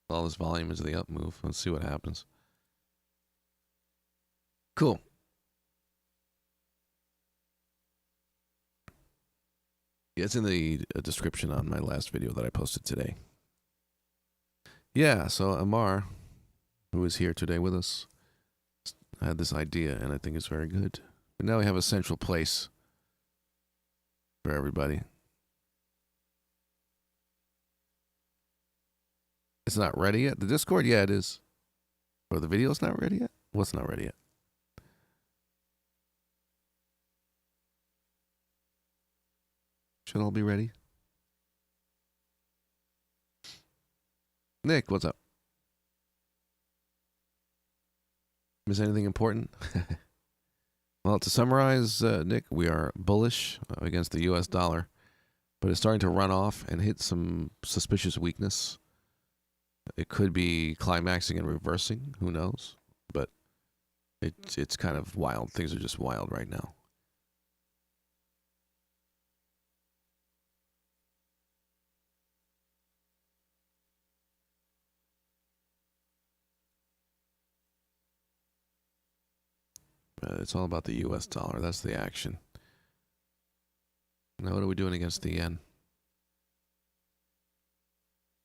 All this volume is the up move. Let's see what happens. Cool. Yeah, it's in the description on my last video that I posted today. Yeah, so Amar, who is here today with us, had this idea, and I think it's very good. But now we have a central place for everybody. It's not ready yet. The Discord, yeah, it is. Or the video's not ready yet? What's not ready yet? Should all be ready? Nick, what's up? Miss anything important? Well, to summarize, Nick, we are bullish against the U.S. dollar, but it's starting to run off and hit some suspicious weakness. It could be climaxing and reversing. Who knows? But it's kind of wild. Things are just wild right now. It's all about the U.S. dollar. That's the action. Now, what are we doing against the yen?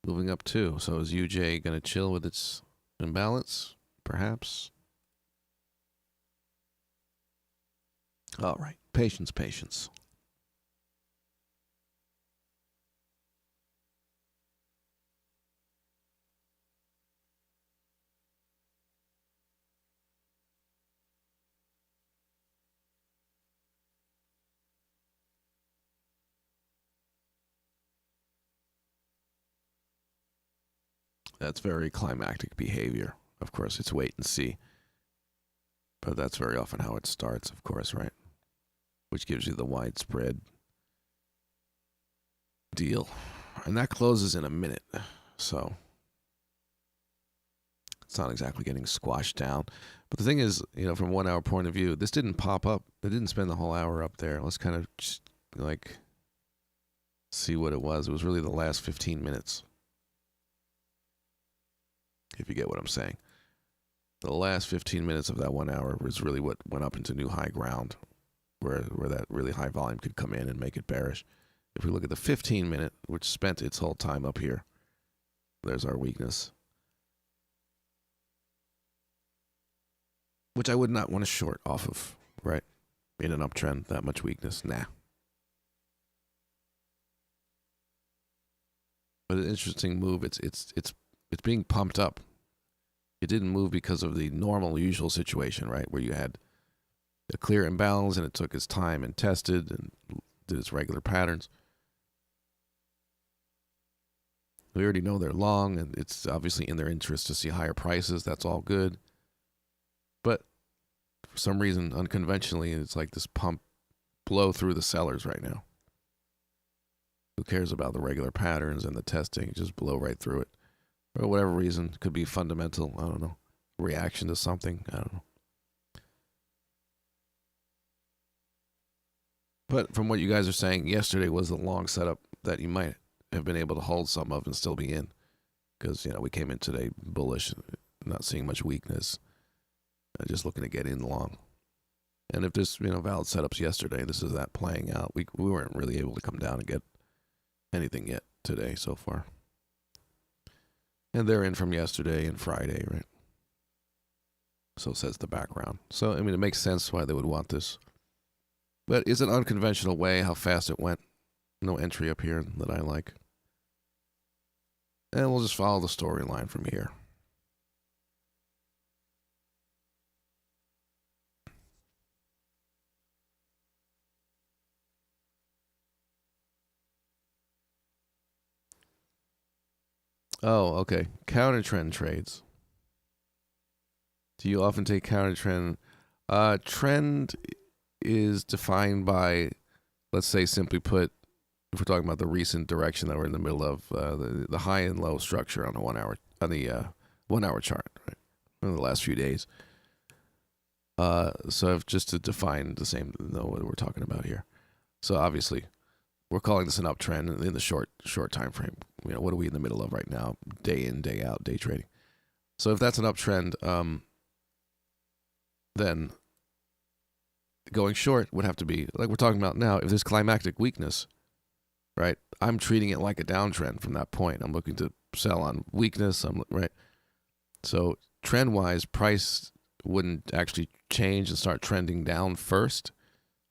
Moving up too. So is UJ going to chill with its imbalance? Perhaps. All right. Patience, patience. That's very climactic behavior. Of course, it's wait and see. But that's very often how it starts, of course, right? Which gives you the widespread deal. And that closes in a minute. So it's not exactly getting squashed down. But the thing is, you know, from 1 hour point of view, this didn't pop up. It didn't spend the whole hour up there. Let's kind of just like see what it was. It was really the last 15 minutes. If you get what I'm saying. The last 15 minutes of that 1 hour was really what went up into new high ground, where that really high volume could come in and make it bearish. If we look at the 15-minute, which spent its whole time up here, there's our weakness, which I would not want to short off of, right? In an uptrend, that much weakness, nah. But an interesting move. It's being pumped up. It didn't move because of the normal, usual situation, right? Where you had a clear imbalance and it took its time and tested and did its regular patterns. We already know they're long, and it's obviously in their interest to see higher prices. That's all good. But for some reason, unconventionally, it's like this pump blow through the sellers right now. Who cares about the regular patterns and the testing? Just blow right through it. For whatever reason. Could be fundamental, I don't know. Reaction to something, I don't know. But from what you guys are saying, yesterday was the long setup that you might have been able to hold some of and still be in. Because, we came in today bullish, not seeing much weakness. Just looking to get in long. And if this, valid setups yesterday, this is that playing out. We weren't really able to come down and get anything yet today so far. And they're in from yesterday and Friday, right? So says the background. So, it makes sense why they would want this. But it's an unconventional way how fast it went. No entry up here that I like. And we'll just follow the storyline from here. Oh, okay. Counter trend trades. Do you often take counter trend? Trend is defined by, let's say, simply put, if we're talking about the recent direction that we're in the middle of, the high and low structure on the 1 hour the 1 hour chart, right? In the last few days. So just to define the same, know what we're talking about here. So obviously, we're calling this an uptrend in the short time frame. What are we in the middle of right now? Day in, day out, day trading. So if that's an uptrend, then going short would have to be, like we're talking about now, if there's climactic weakness, right? I'm treating it like a downtrend from that point. I'm looking to sell on weakness, right? So trend-wise, price wouldn't actually change and start trending down first.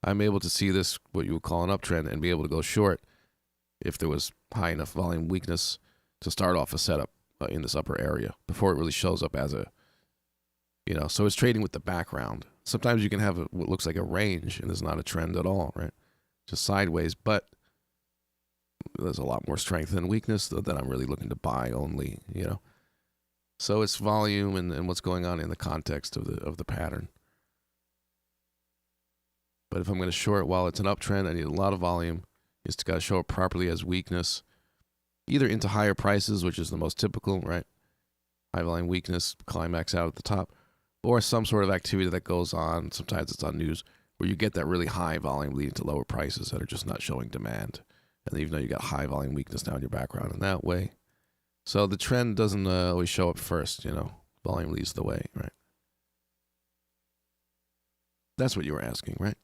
I'm able to see this, what you would call an uptrend, and be able to go short if there was high enough volume weakness to start off a setup in this upper area before it really shows up as a, so it's trading with the background. Sometimes you can have what looks like a range and it's not a trend at all, right? Just sideways, but there's a lot more strength than weakness that I'm really looking to buy only, So it's volume and what's going on in the context of the pattern. But if I'm going to short while it's an uptrend, I need a lot of volume. It's got to show up properly as weakness, either into higher prices, which is the most typical, right? High volume weakness, climax out at the top, or some sort of activity that goes on. Sometimes it's on news where you get that really high volume leading to lower prices that are just not showing demand. And even though you got high volume weakness now in your background in that way. So the trend doesn't always show up first, volume leads the way, right? That's what you were asking, right?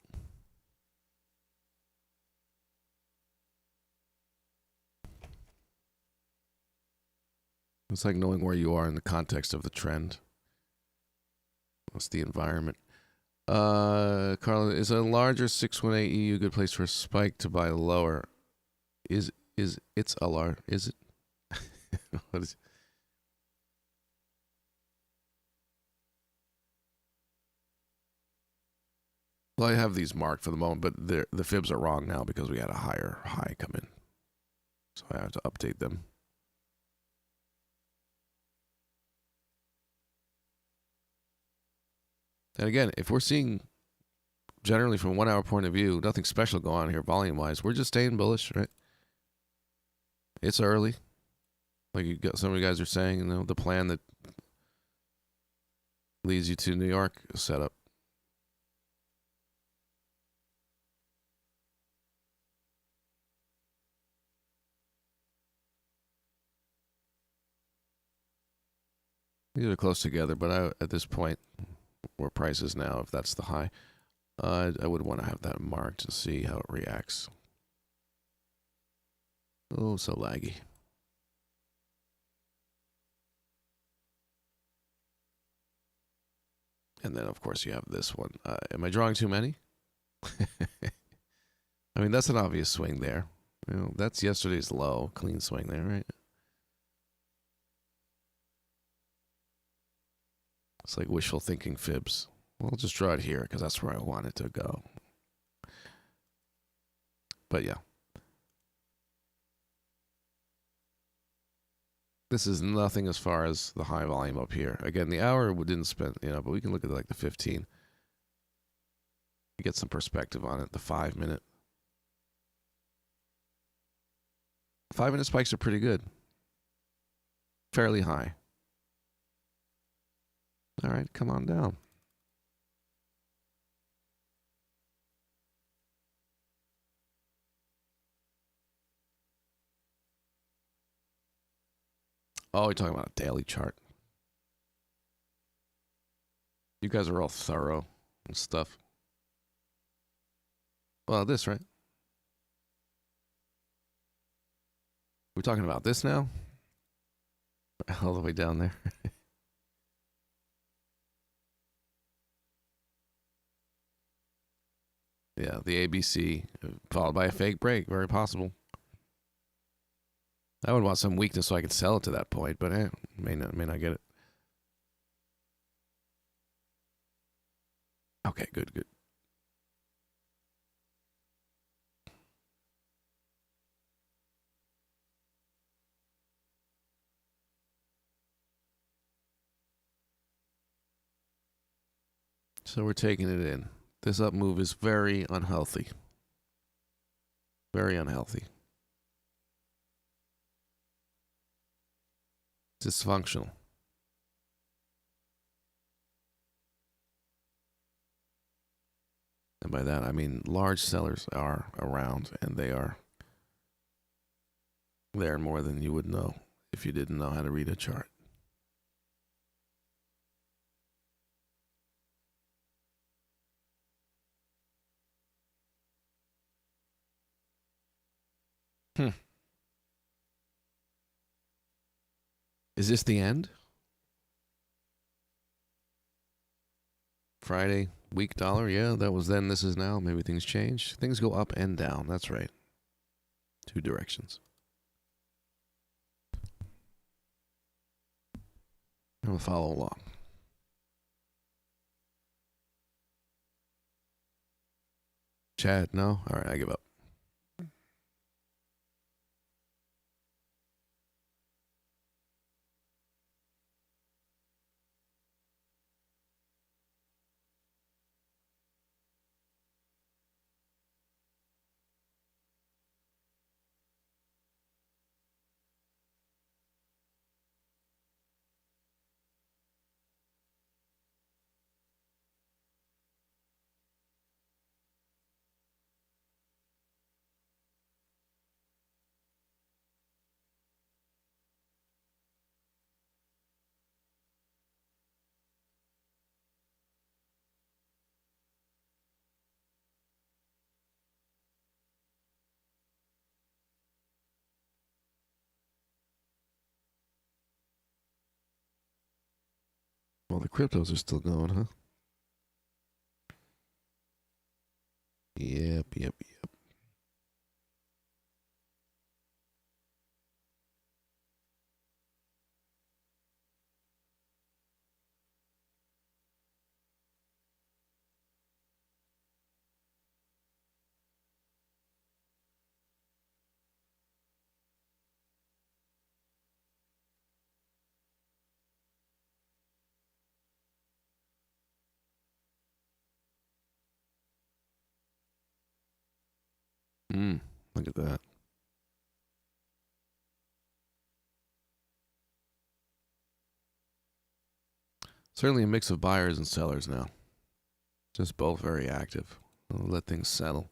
It's like knowing where you are in the context of the trend. What's the environment? Carla, is a larger 618 EU a good place for a spike to buy lower? Is it's a large? Is it? What is? Well, I have these marked for the moment, but the fibs are wrong now because we had a higher high come in, so I have to update them. And again, if we're seeing generally from a 1 hour point of view, nothing special going on here volume wise, we're just staying bullish, right? It's early. Like some of you guys are saying, the plan that leads you to New York is set up. These are close together, but at this point, where price is now, if that's the high, I would want to have that marked to see how it reacts. Oh, so laggy. And then, of course, you have this one. Am I drawing too many? I mean, that's an obvious swing there. You know, that's yesterday's low. Clean swing there, right? It's like wishful thinking fibs. Well, I'll just draw it here because that's where I want it to go. But yeah. This is nothing as far as the high volume up here. Again, the hour didn't spend, but we can look at like the 15. Get some perspective on it. The 5 minute. 5 minute spikes are pretty good. Fairly high. All right, come on down. Oh, you're talking about a daily chart. You guys are all thorough and stuff. Well, this, right? We're talking about this now? All the way down there. Yeah, the ABC followed by a fake break. Very possible. I would want some weakness so I could sell it to that point, but may not get it. Okay, good. So we're taking it in. This up move is very unhealthy. Very unhealthy. Dysfunctional. And by that, I mean large sellers are around, and they are there more than you would know if you didn't know how to read a chart. Is this the end? Friday, weak dollar? Yeah, that was then, this is now. Maybe things change. Things go up and down. That's right. Two directions. I'm going to follow along. Chad, no? All right, I give up. Well, the cryptos are still going, huh? Yep. Look at that. Certainly a mix of buyers and sellers now. Just both very active. We'll let things settle.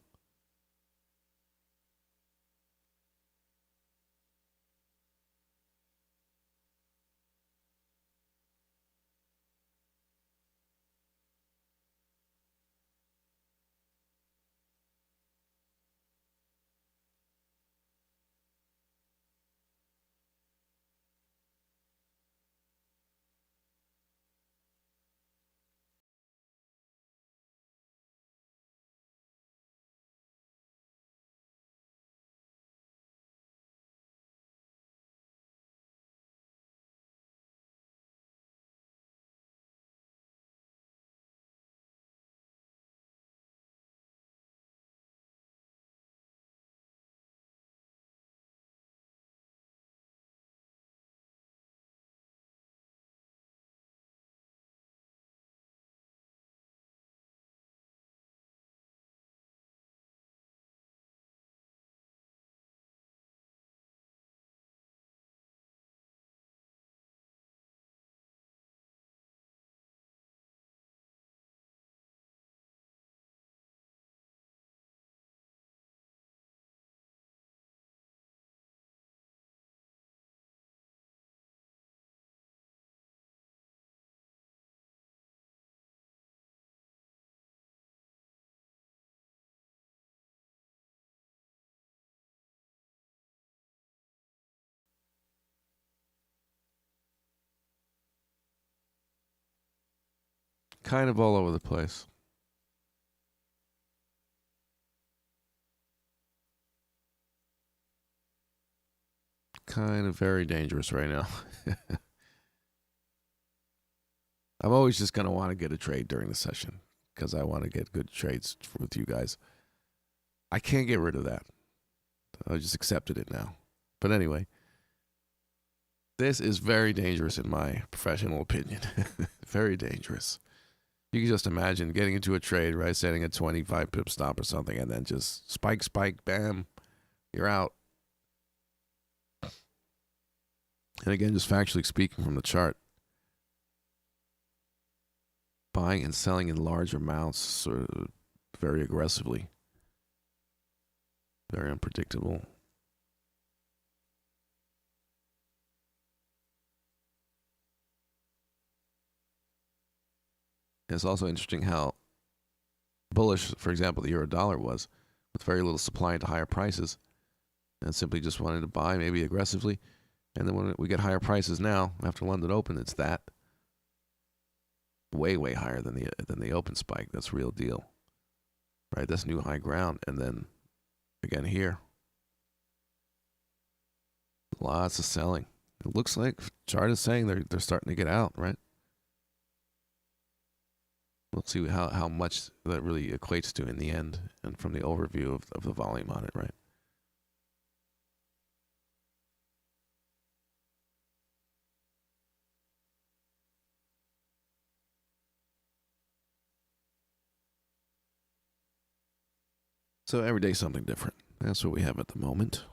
kind of all over the place. Kind of very dangerous right now. I'm always just going to want to get a trade during the session because I want to get good trades with you guys. I can't get rid of that. I just accepted it now. But anyway, this is very dangerous in my professional opinion. Very dangerous. You can just imagine getting into a trade, right? Setting a 25 pip stop or something, and then just spike, bam, you're out. And again, just factually speaking from the chart, buying and selling in large amounts sort of very aggressively. Very unpredictable. It's also interesting how bullish, for example, the euro dollar was with very little supply into higher prices and simply just wanted to buy maybe aggressively. And then when we get higher prices now, after London Open, it's that way higher than the open spike. That's real deal, right? That's new high ground. And then again here, lots of selling. It looks like chart is saying they're starting to get out, right? We'll see how much that really equates to in the end, and from the overview of the volume on it, right? So every day something different. That's what we have at the moment.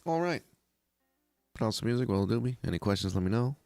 All right. Put on some music while it'll do me. Any questions, let me know.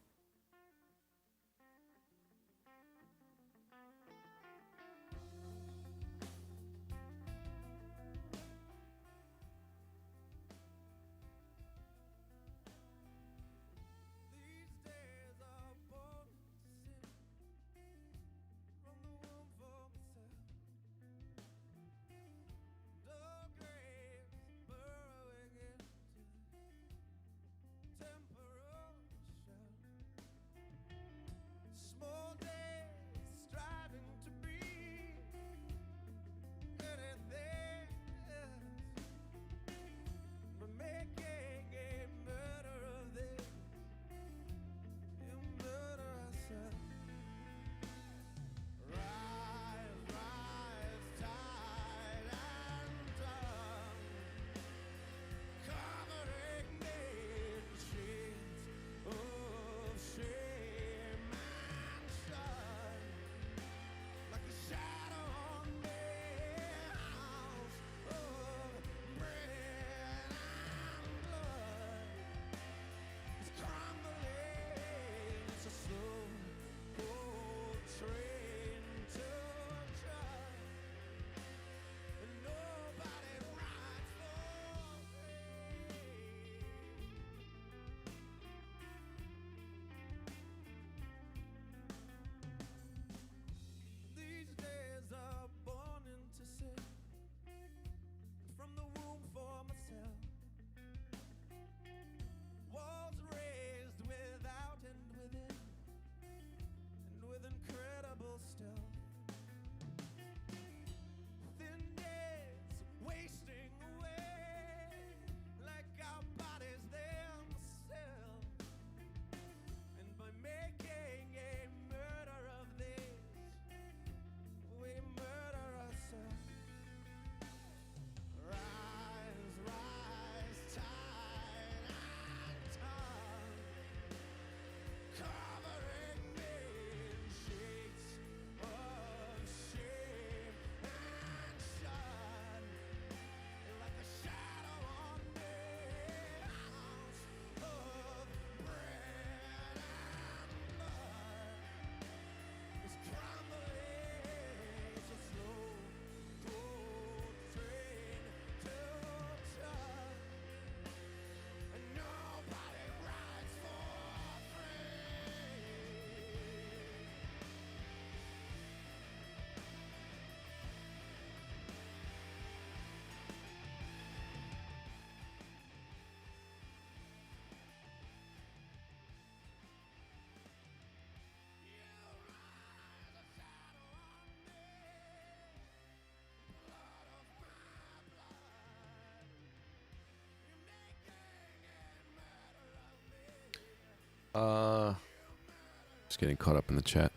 Just getting caught up in the chat.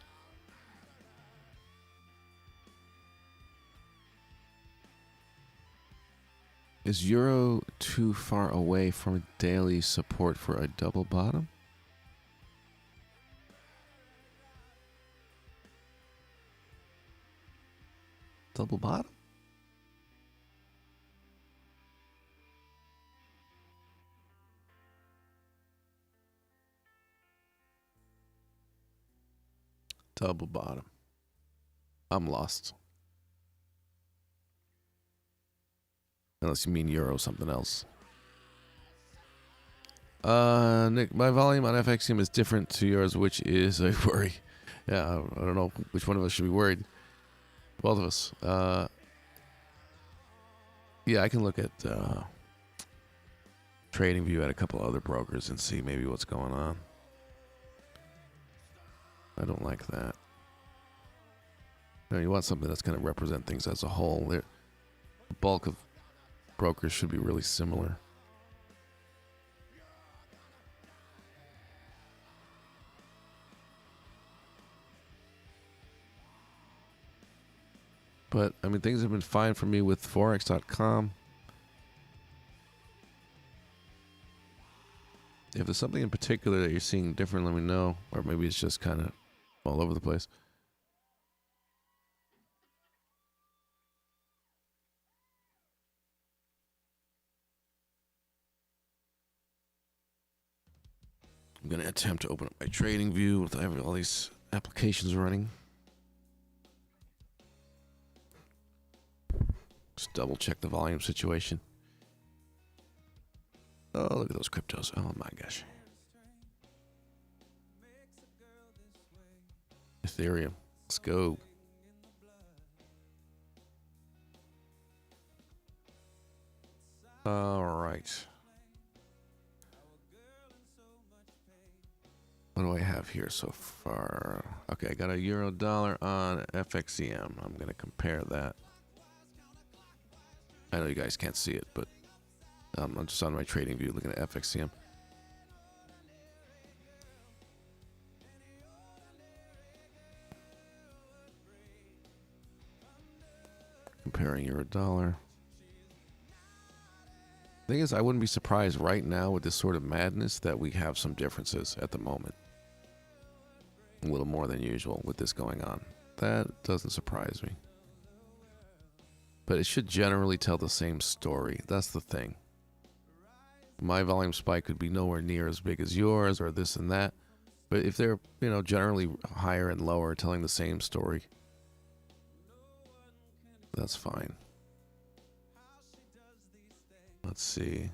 Is Euro too far away from daily support for a double bottom? Double bottom? Double bottom. I'm lost. Unless you mean Euro something else. Nick, my volume on FXM is different to yours, which is a worry. Yeah, I don't know which one of us should be worried. Both of us. Yeah, I can look at TradingView at a couple other brokers and see maybe what's going on. I don't like that. You want something that's going to represent things as a whole. The bulk of brokers should be really similar. But, I mean, things have been fine for me with Forex.com. If there's something in particular that you're seeing different, let me know. Or maybe it's just kind of all over the place. I'm going to attempt to open up my TradingView with all these applications running. Just double check the volume situation. Oh, look at those cryptos. Oh my gosh. Ethereum. Let's go. All right. What do I have here so far? Okay, I got a euro dollar on FXCM. I'm going to compare that. I know you guys can't see it, but I'm just on my trading view looking at FXCM. Comparing euro dollar. Thing is, I wouldn't be surprised right now with this sort of madness that we have some differences at the moment. A little more than usual with this going on. That doesn't surprise me. But it should generally tell the same story. That's the thing. My volume spike could be nowhere near as big as yours or this and that. But if they're, generally higher and lower telling the same story, that's fine. Let's see.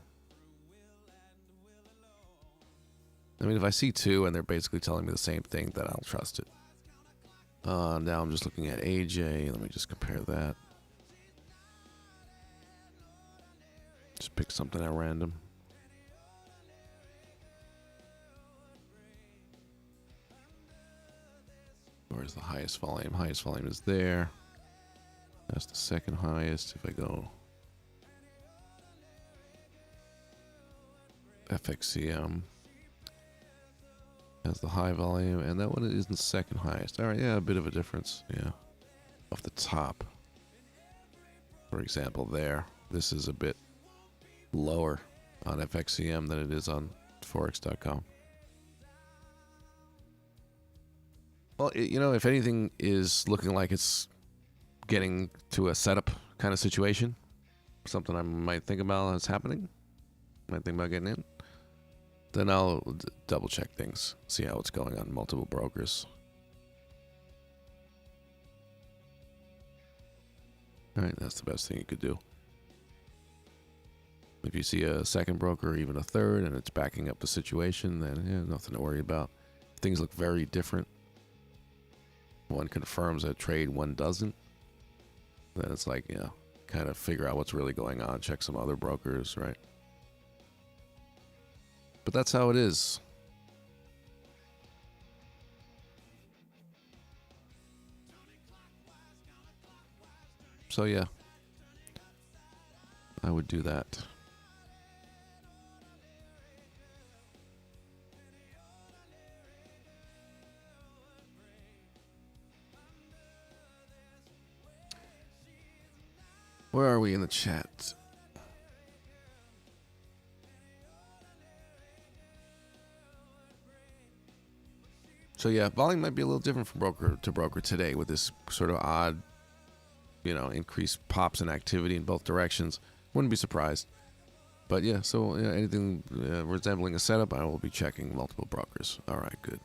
I mean, if I see two and they're basically telling me the same thing, then I'll trust it. Now I'm just looking at AJ. Let me just compare that. Just pick something at random. Where's the highest volume? Highest volume is there. That's the second highest. If I go FXCM, has the high volume, and that one isn't the second highest. All right, yeah, a bit of a difference. Yeah, off the top. For example, there. This is a bit lower on FXCM than it is on Forex.com. Well, if anything is looking like it's getting to a setup kind of situation, something I might think about is happening, might think about getting in, then I'll double check things, see how it's going on multiple brokers. All right, that's the best thing you could do. If you see a second broker or even a third and it's backing up the situation, then nothing to worry about. If things look very different, one confirms a trade, one doesn't, then it's like, kind of figure out what's really going on, check some other brokers, right? But that's how it is. So yeah, I would do that. Where are we in the chat? So yeah, volume might be a little different from broker to broker today with this sort of odd, increased pops in activity in both directions. Wouldn't be surprised. But yeah, so anything resembling a setup, I will be checking multiple brokers. All right, good.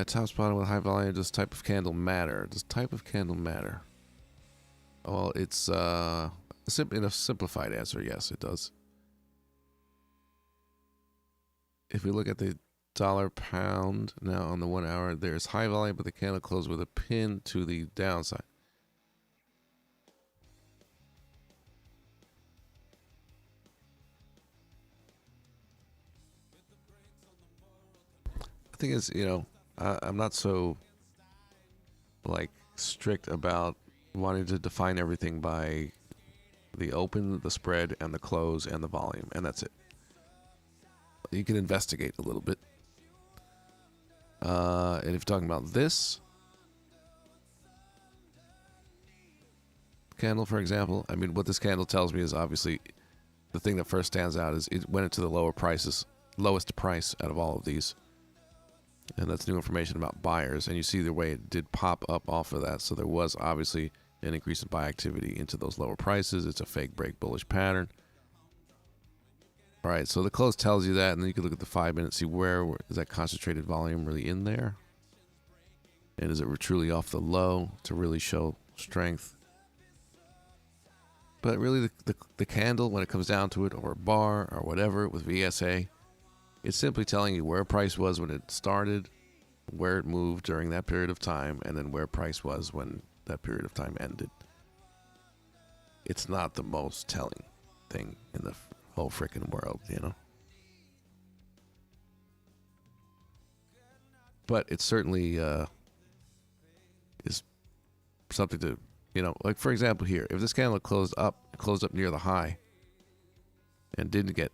At top spot with high volume, does type of candle matter? Does type of candle matter? Well, it's in a simplified answer, yes, it does. If we look at the dollar pound now on the 1 hour, there's high volume, but the candle closed with a pin to the downside. The thing is, I'm not so strict about wanting to define everything by the open, the spread, and the close, and the volume, and that's it. You can investigate a little bit. And if you're talking about this candle, for example, I mean, what this candle tells me is obviously the thing that first stands out is it went into the lowest price out of all of these. And that's new information about buyers. And you see the way it did pop up off of that. So there was obviously an increase in buy activity into those lower prices. It's a fake break bullish pattern. All right, so the close tells you that, and then you can look at the 5 minutes, see where is that concentrated volume really in there, and is it truly off the low to really show strength? But really, the candle, when it comes down to it, or a bar or whatever with VSA, it's simply telling you where price was when it started, where it moved during that period of time, and then where price was when that period of time ended. It's not the most telling thing in the whole freaking world, But it certainly is something to, like for example here, if this candle closed up near the high and it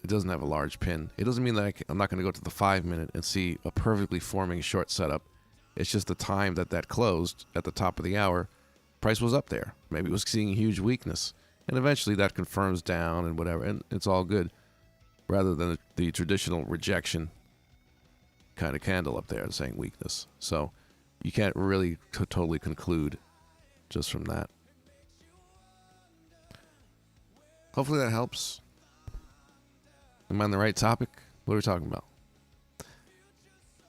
doesn't have a large pin, it doesn't mean that I'm not going to go to the 5 minute and see a perfectly forming short setup. It's just the time that closed at the top of the hour, price was up there. Maybe it was seeing huge weakness. And eventually that confirms down and whatever, and it's all good. Rather than the traditional rejection kind of candle up there saying weakness. So you can't really totally conclude just from that. Hopefully that helps. Am I on the right topic? What are we talking about?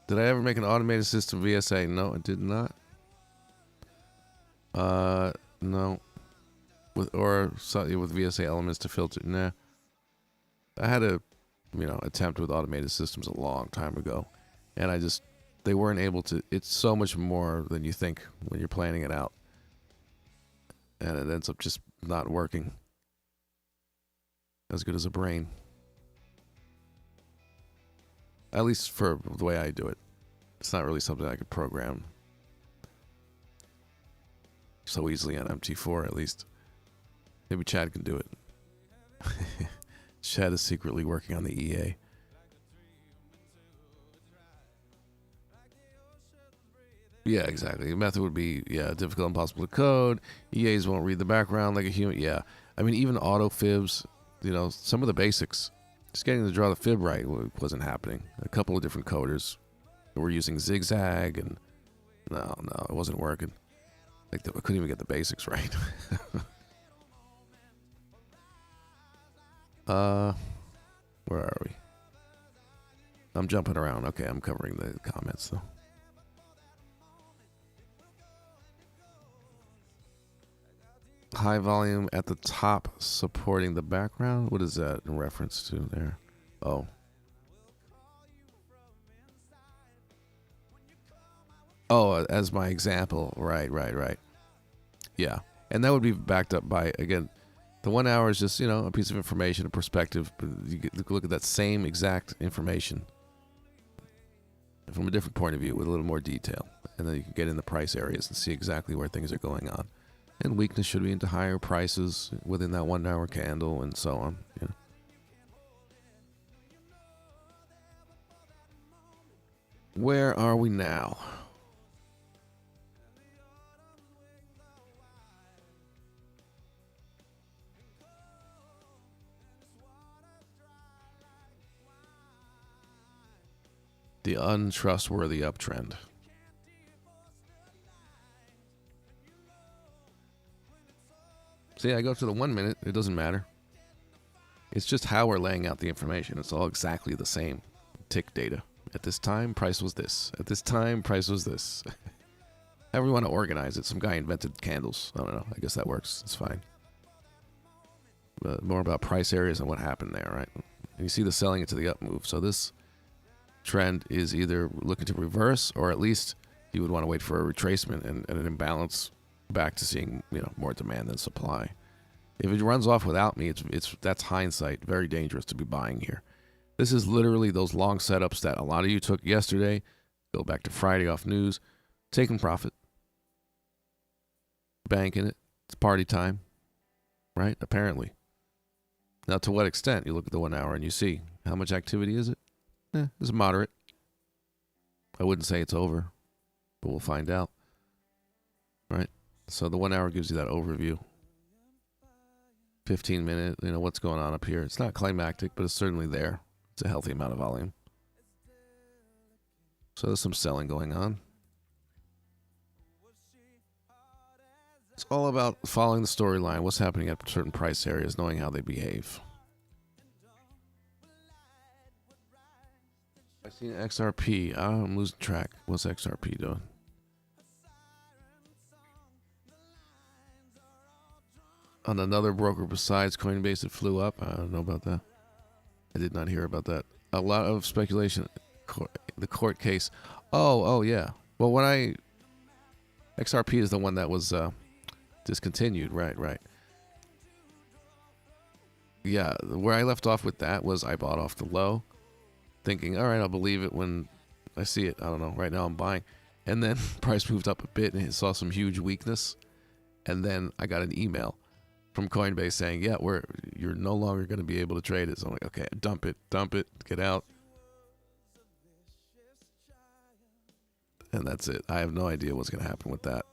Did I ever make an automated system VSA? No, I did not. No. With VSA elements to filter. Nah. I had a attempt with automated systems a long time ago, and they weren't able to. It's so much more than you think when you're planning it out, and it ends up just not working as good as a brain. At least for the way I do it. It's not really something I could program so easily on MT4, at least. Maybe Chad can do it. Chad is secretly working on the EA. Yeah, exactly. The method would be, difficult, impossible to code. EAs won't read the background like a human. Yeah. I mean, even auto fibs, some of the basics. Just getting to draw the fib right wasn't happening. A couple of different coders were using zigzag, and no, it wasn't working. I couldn't even get the basics right. Where are we? I'm jumping around. Okay, I'm covering the comments though. High volume at the top supporting the background. What is that in reference to there? Oh. Oh, as my example. Right. Yeah. And that would be backed up by, again, the 1 hour is just, a piece of information, a perspective. But you look at that same exact information from a different point of view with a little more detail. And then you can get in the price areas and see exactly where things are going on. And weakness should be into higher prices within that 1 hour candle and so on. Where are we now? The untrustworthy uptrend. See, I go to the 1 minute. It doesn't matter. It's just how we're laying out the information. It's all exactly the same. Tick data. At this time, price was this. At this time, price was this. However you want to organize it. Some guy invented candles. I don't know. I guess that works. It's fine. But more about price areas and what happened there, right? And you see the selling into the up move. So this trend is either looking to reverse, or at least you would want to wait for a retracement and an imbalance back to seeing, you know, more demand than supply. If it runs off without me, that's hindsight. Very dangerous to be buying here. This is literally those long setups that a lot of you took yesterday. Go back to Friday off news, taking profit, banking it. It's party time, right? Apparently. Now, to what extent? You look at the 1 hour and you see how much activity is it? It's moderate. I wouldn't say it's over, but we'll find out. Right? So the 1 hour gives you that overview. 15 minute, you know, what's going on up here. It's not climactic, but it's certainly there. It's a healthy amount of volume. So there's some selling going on. It's all about following the storyline, what's happening at certain price areas, knowing how they behave. I seen XRP. I'm losing track. What's XRP doing? On another broker besides Coinbase, it flew up. I don't know about that. I did not hear about that. A lot of speculation. The court case. Oh, yeah. Well, XRP is the one that was discontinued. Right. Yeah, where I left off with that was I bought off the low, thinking, all right, I'll believe it when I see it. I don't know. Right now I'm buying. And then price moved up a bit and it saw some huge weakness. And then I got an email from Coinbase saying, yeah, you're no longer going to be able to trade it. So I'm like, okay, dump it, get out. And that's it. I have no idea what's going to happen with that.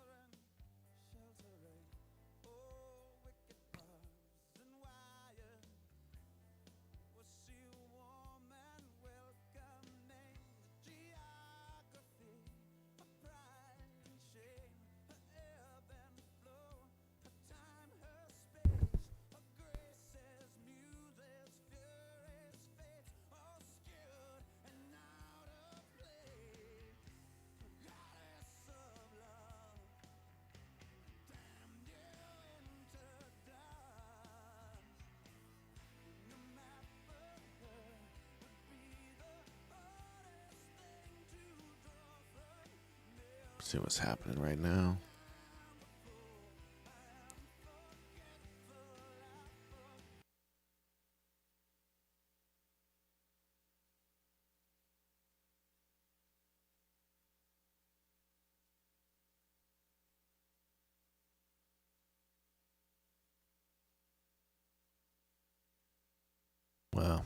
See what's happening right now. Wow.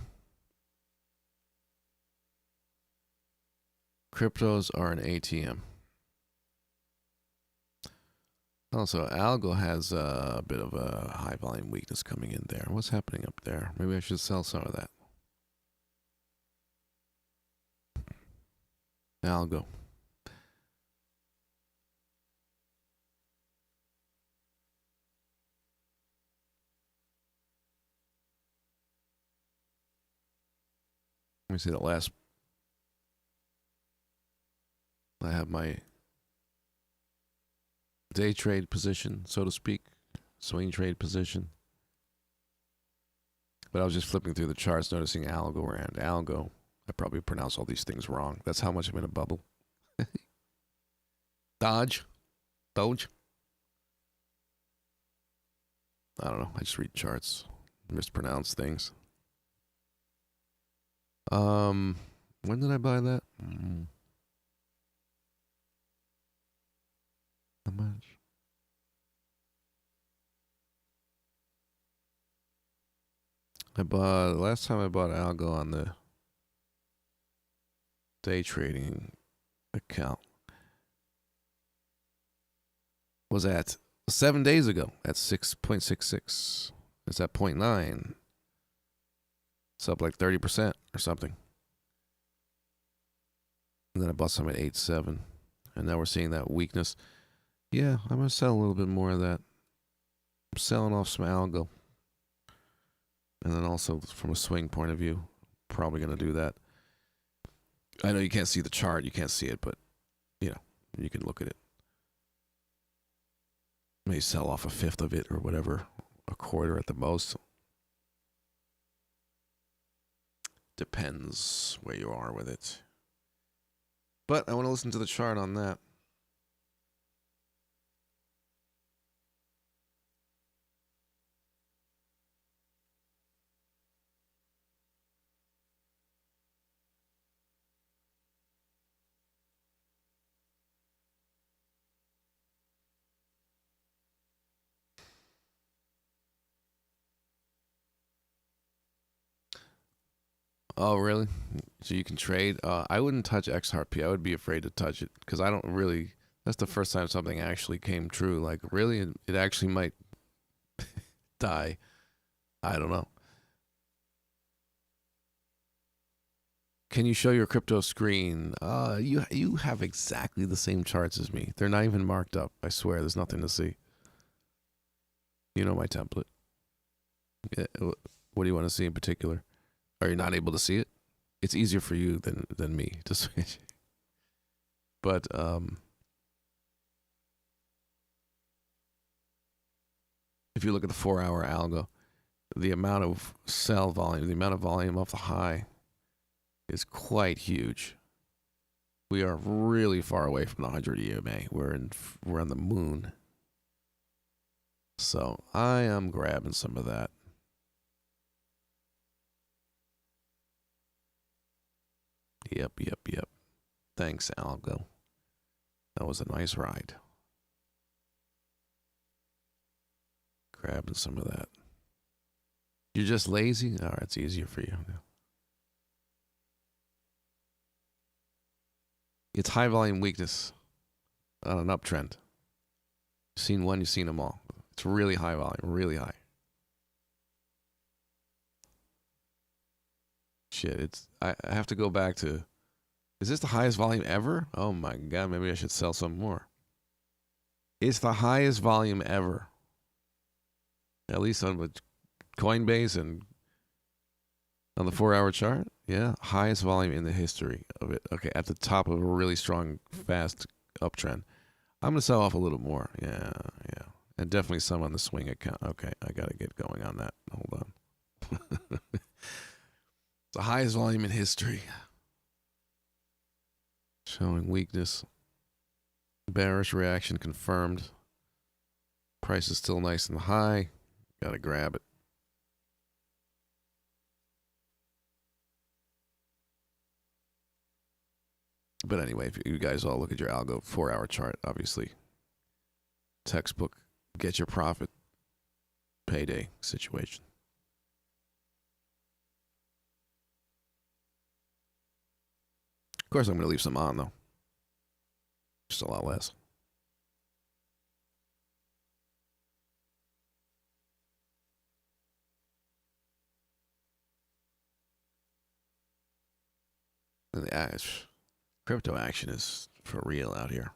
Cryptos are an ATM. Also, Algo has a bit of a high volume weakness coming in there. What's happening up there? Maybe I should sell some of that. Algo. Let me see the last. I have my day trade position, so to speak, swing trade position. But I was just flipping through the charts, noticing Algorand. Algo. I probably pronounce all these things wrong. That's how much I'm in a bubble. Doge. I don't know. I just read charts, mispronounce things. When did I buy that? How much? Last time I bought Algo on the day trading account was at 7 days ago at 6.66. It's at 0.9. It's up like 30% or something. And then I bought some at 8.7. And now we're seeing that weakness. Yeah, I'm going to sell a little bit more of that. I'm selling off some algo. And then also from a swing point of view, probably going to do that. I know you can't see the chart. You can't see it, but, you know, you can look at it. May sell off a fifth of it or whatever, a quarter at the most. Depends where you are with it. But I want to listen to the chart on that. Oh, really? So you can trade? I wouldn't touch XRP. I would be afraid to touch it because I don't really. That's the first time something actually came true. Like, really? It actually might die. I don't know. Can you show your crypto screen? You have exactly the same charts as me. They're not even marked up. I swear, there's nothing to see. You know my template. Yeah, what do you want to see in particular? Are you not able to see it? It's easier for you than me to switch. But if you look at the 4-hour algo, the amount of sell volume, the amount of volume off the high is quite huge. We are really far away from the 100 EMA. We're on the moon. So I am grabbing some of that. Yep. Thanks, Algo. That was a nice ride. Grabbing some of that. You're just lazy? All right, it's easier for you. It's high volume weakness on an uptrend. You've seen one, you've seen them all. It's really high volume, really high. Shit, I have to go back to, is this the highest volume ever? Oh my God, maybe I should sell some more. It's the highest volume ever. At least on Coinbase and on the 4-hour chart. Yeah, highest volume in the history of it. Okay, at the top of a really strong, fast uptrend. I'm going to sell off a little more. Yeah. And definitely some on the swing account. Okay, I got to get going on that. Hold on. It's the highest volume in history. Showing weakness. Bearish reaction confirmed. Price is still nice and high. Got to grab it. But anyway, if you guys all look at your algo 4-hour chart, obviously, textbook, get your profit, payday situation. Of course, I'm going to leave some on, though. Just a lot less. And the crypto action is for real out here.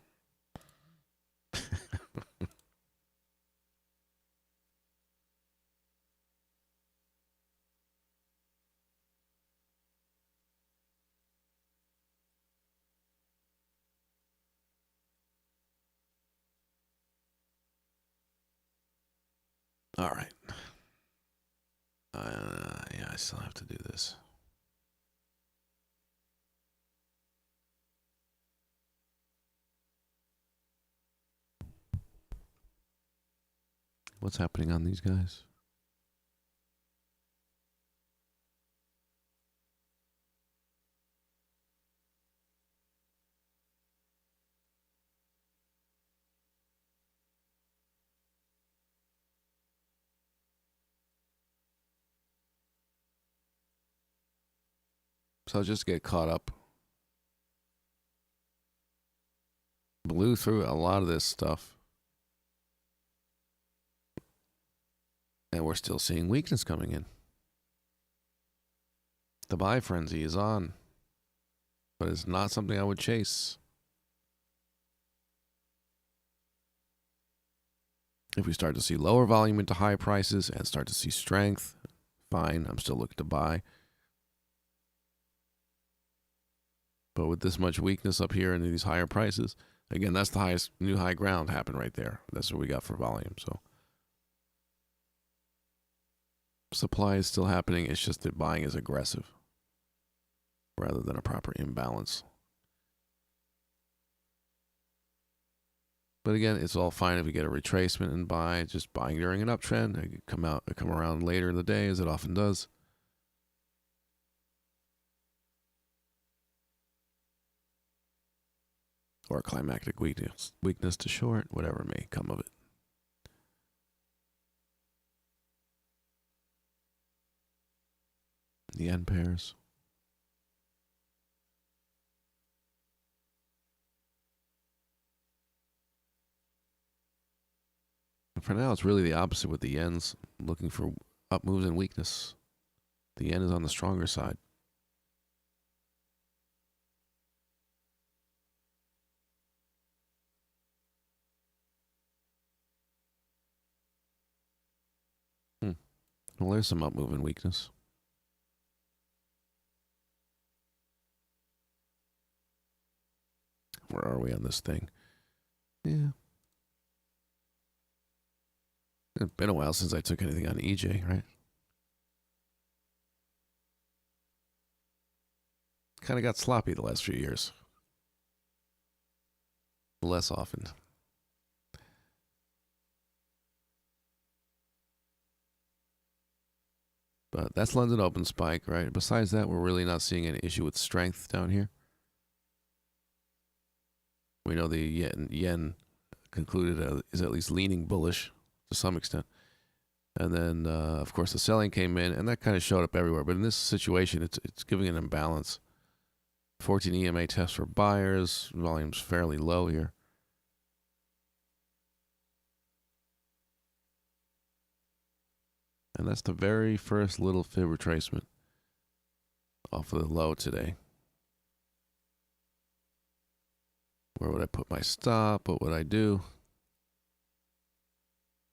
All right. Yeah, I still have to do this. What's happening on these guys? So I'll just get caught up. blew through a lot of this stuff. And we're still seeing weakness coming in. The buy frenzy is on, but it's not something I would chase. If we start to see lower volume into high prices and start to see strength, fine, I'm still looking to buy. But with this much weakness up here and these higher prices, again, that's the highest new high ground happened right there. That's what we got for volume. So supply is still happening. It's just that buying is aggressive rather than a proper imbalance. But again, it's all fine if we get a retracement and buy. Just buying during an uptrend. It could come around later in the day, as it often does. Or a climactic weakness to short, whatever may come of it. The yen pairs. For now, it's really the opposite with the yens, looking for up moves and weakness. The yen is on the stronger side. Well, there's some up move and weakness. Where are we on this thing? Yeah. It's been a while since I took anything on EJ, right? Kind of got sloppy the last few years. Less often. But that's London open spike, right? Besides that, we're really not seeing any issue with strength down here. We know the yen concluded is at least leaning bullish to some extent. And then, of course, the selling came in, and that kind of showed up everywhere. But in this situation, it's giving an imbalance. 14 EMA test for buyers. Volume's fairly low here. And that's the very first little fib retracement off of the low today. Where would I put my stop? What would I do?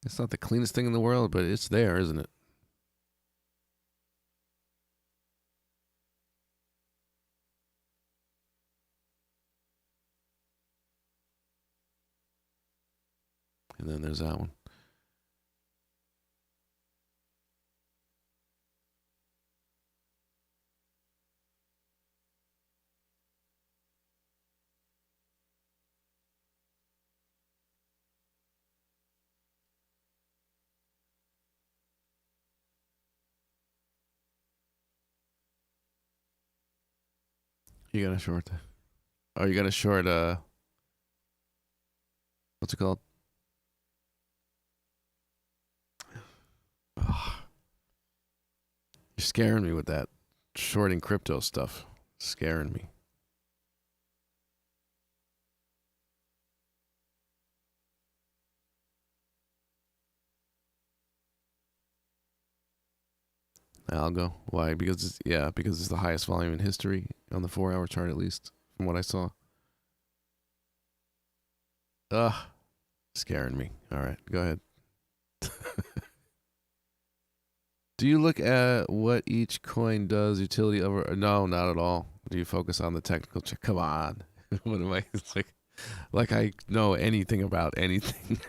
It's not the cleanest thing in the world, but it's there, isn't it? And then there's that one. You got a short. Oh, you got a short, what's it called? Oh, you're scaring me with that shorting crypto stuff. Scaring me. Algo. Why? Because it's the highest volume in history on the 4-hour chart, at least from what I saw. Ugh, scaring me. All right, go ahead. Do you look at what each coin does, utility over? No, not at all. Do you focus on the technical check? Come on. What am I? It's like I know anything about anything.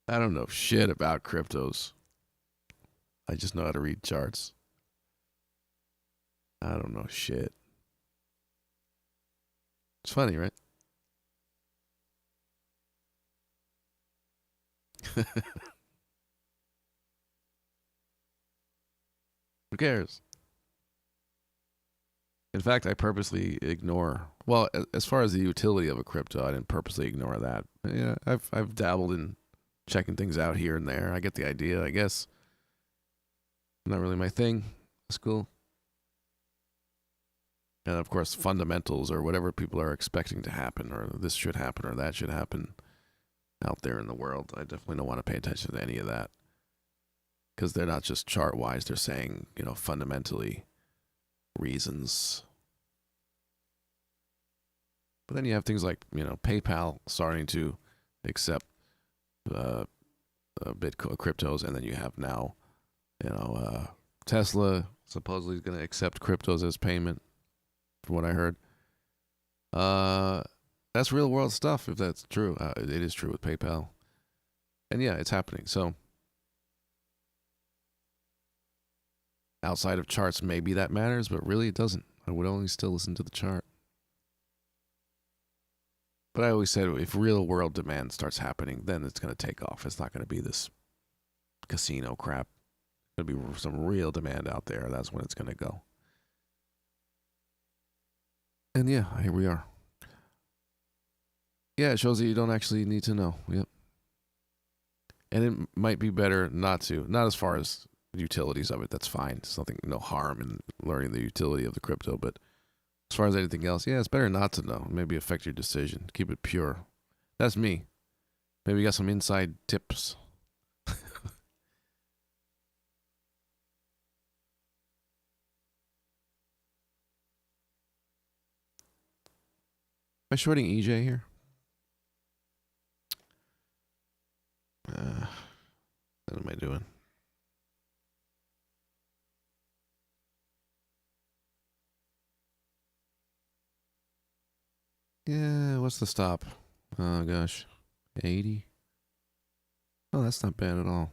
I don't know shit about cryptos. I just know how to read charts. I don't know shit. It's funny, right? Who cares? In fact, I purposely ignore. Well, as far as the utility of a crypto, I didn't purposely ignore that. Yeah, I've dabbled in checking things out here and there. I get the idea, I guess. Not really my thing. That's cool. And of course, fundamentals or whatever people are expecting to happen, or this should happen, or that should happen out there in the world. I definitely don't want to pay attention to any of that because they're not just chart wise, they're saying, fundamentally reasons. But then you have things like, PayPal starting to accept Bitcoin cryptos, and then you have now, Tesla supposedly is going to accept cryptos as payment, from what I heard. That's real world stuff, if that's true. It is true with PayPal. And yeah, it's happening. So outside of charts, maybe that matters, but really it doesn't. I would only still listen to the chart. But I always said if real world demand starts happening, then it's going to take off. It's not going to be this casino crap. There'll be some real demand out there. That's when it's going to go. And yeah, here we are. Yeah, it shows that you don't actually need to know. Yep. And it might be better not to. Not as far as utilities of it. That's fine. There's no harm in learning the utility of the crypto. But as far as anything else, yeah, it's better not to know. Maybe affect your decision. Keep it pure. That's me. Maybe you got some inside tips. Am I shorting EJ here? What am I doing? Yeah, what's the stop? Oh, gosh. 80? Oh, that's not bad at all.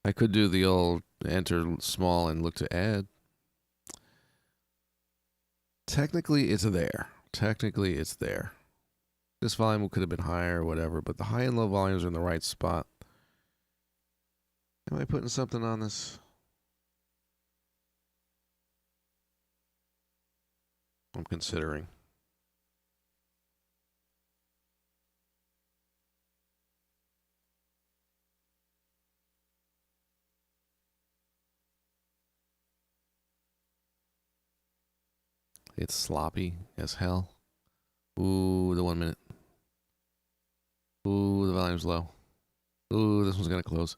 I could do the old enter small and look to add. Technically, it's there. This volume could have been higher or whatever, but the high and low volumes are in the right spot. Am I putting something on this? I'm considering. It's sloppy as hell. Ooh, the 1 minute. Ooh, the volume's low. Ooh, this one's gonna close.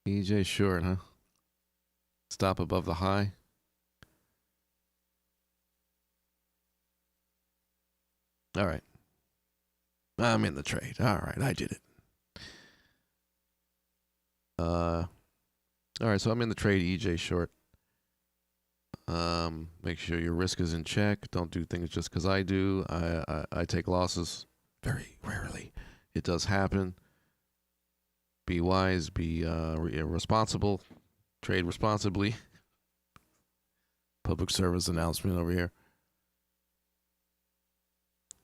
EJ short, huh? Stop above the high. All right. I'm in the trade. All right, I did it. All right, so I'm in the trade EJ short. Make sure your risk is in check. Don't do things just because I do. I take losses very rarely. It does happen. Be wise. Be responsible. Trade responsibly. Public service announcement over here.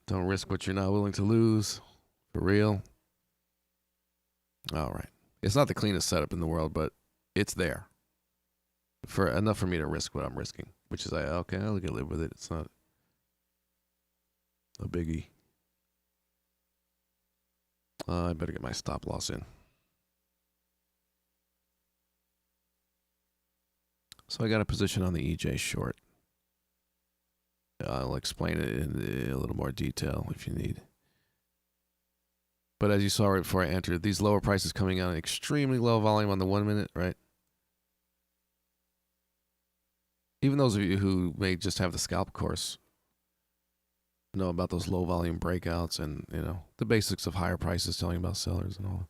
Don't risk what you're not willing to lose. For real. All right. It's not the cleanest setup in the world, but it's there. For enough for me to risk what I'm risking, which is okay, I'll get live with it. It's not a biggie. I better get my stop loss in. So I got a position on the EJ short. I'll explain it in a little more detail if you need. But as you saw right before I entered, these lower prices coming out extremely low volume on the 1 minute, right? Even those of you who may just have the scalp course know about those low volume breakouts and, the basics of higher prices telling about sellers and all.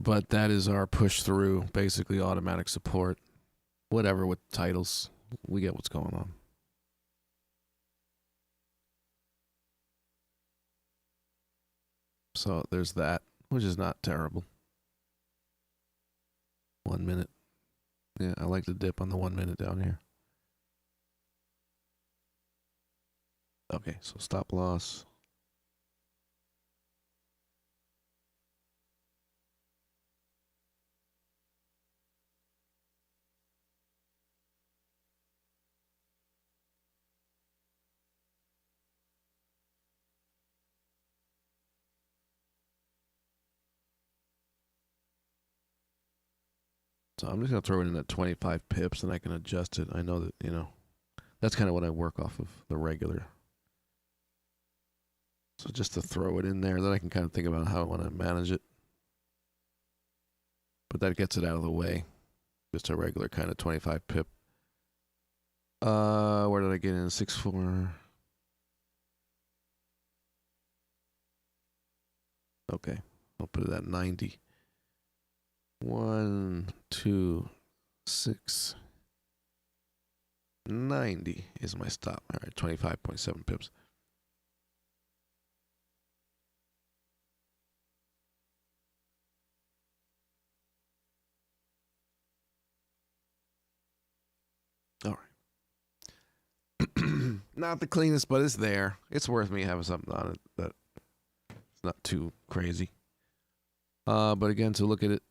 But that is our push through, basically automatic support, whatever with titles. We get what's going on. So there's that, which is not terrible. 1 minute. Yeah, I like the dip on the 1 minute down here. Okay, so stop loss. So I'm just going to throw it in at 25 pips and I can adjust it. I know that, that's kind of what I work off of the regular. So just to throw it in there, then I can kind of think about how I want to manage it. But that gets it out of the way. Just a regular kind of 25 pip. Where did I get in? 6.4. Okay, I'll put it at 90. 1, 2, 6. 90 is my stop. All right, 25.7 pips. All right. Not the cleanest, but it's there. It's worth me having something on it that it's not too crazy. But again, to look at it,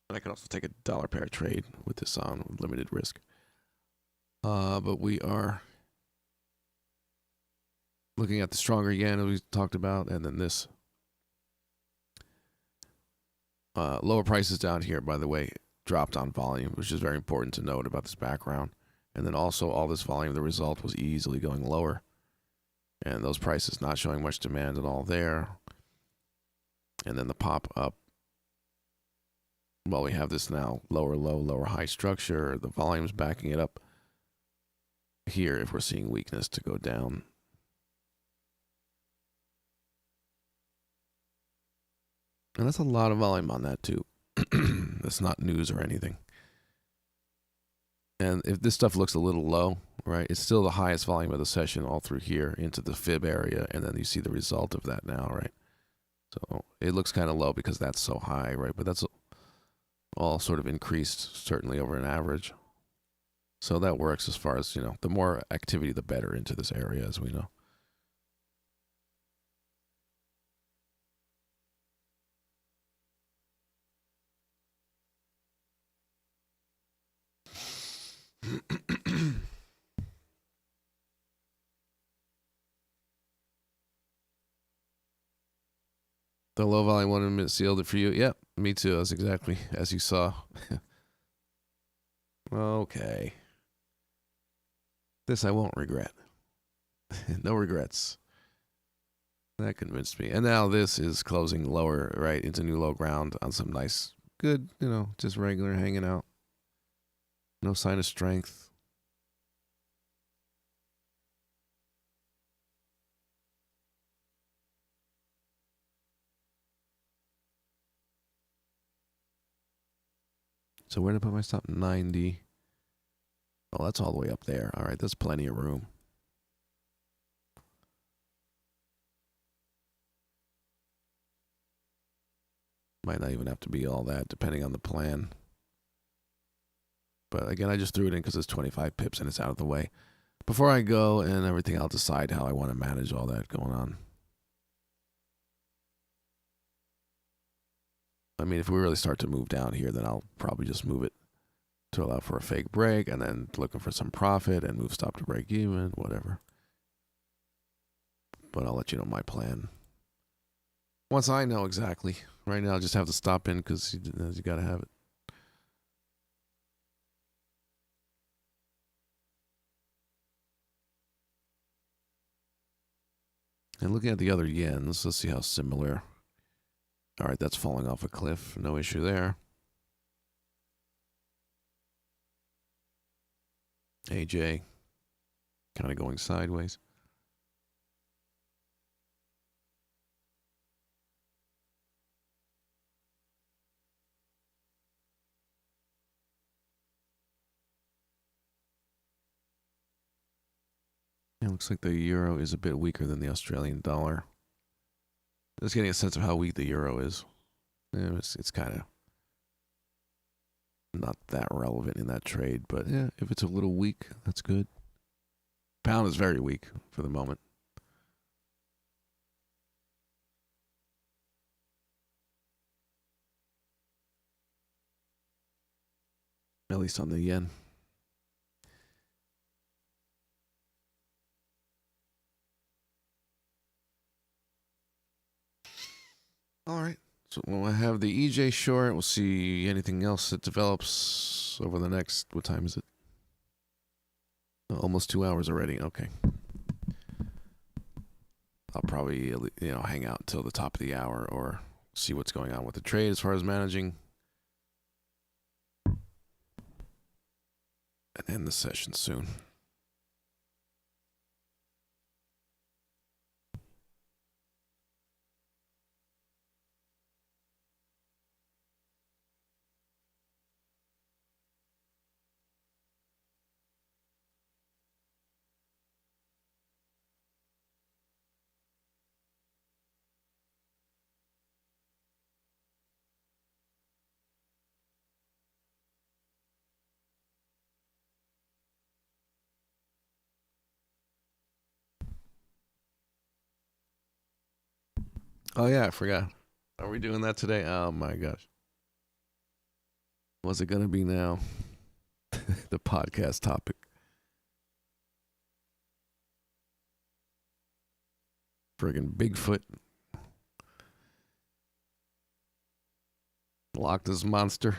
I can also take a dollar pair trade with this on with limited risk. But we are looking at the stronger yen, as we talked about, and then this. Lower prices down here, by the way, dropped on volume, which is very important to note about this background. And then also all this volume, the result was easily going lower. And those prices not showing much demand at all there. And then the pop up. Well, we have this now lower low, lower high structure. The volume's backing it up here if we're seeing weakness to go down. And that's a lot of volume on that too. That's not news or anything. And if this stuff looks a little low, right, it's still the highest volume of the session all through here into the fib area. And then you see the result of that now, right? So it looks kind of low because that's so high, right? But that's all sort of increased, certainly over an average. So that works as far as, the more activity, the better into this area, as we know. The low volume 1 minute sealed it for you. Yep, me too. That's exactly as you saw. Okay. This I won't regret. No regrets. That convinced me. And now this is closing lower, right, into new low ground on some nice, good, just regular hanging out. No sign of strength. So where did I put my stop? 90. Oh, that's all the way up there. All right, there's plenty of room. Might not even have to be all that, depending on the plan. But again, I just threw it in because it's 25 pips and it's out of the way. Before I go and everything, I'll decide how I want to manage all that going on. I mean, if we really start to move down here, then I'll probably just move it to allow for a fake break and then looking for some profit and move stop to break even, whatever. But I'll let you know my plan once I know exactly. Right now, I'll just have to stop in because you got to have it. And looking at the other yens, let's see how similar. All right, that's falling off a cliff. No issue there. AJ kind of going sideways. It looks like the euro is a bit weaker than the Australian dollar. Just getting a sense of how weak the euro is. Yeah, it's kind of not that relevant in that trade, but yeah, if it's a little weak, that's good. Pound is very weak for the moment. At least on the yen. All right. we'll have the EJ short. We'll see anything else that develops over the next, what time is it? Almost 2 hours already. Okay. I'll probably, hang out until the top of the hour or see what's going on with the trade as far as managing. And end the session soon. Oh, yeah, I forgot. Are we doing that today? Oh, my gosh. What's it going to be now? The podcast topic. Friggin' Bigfoot. Loch Ness Monster.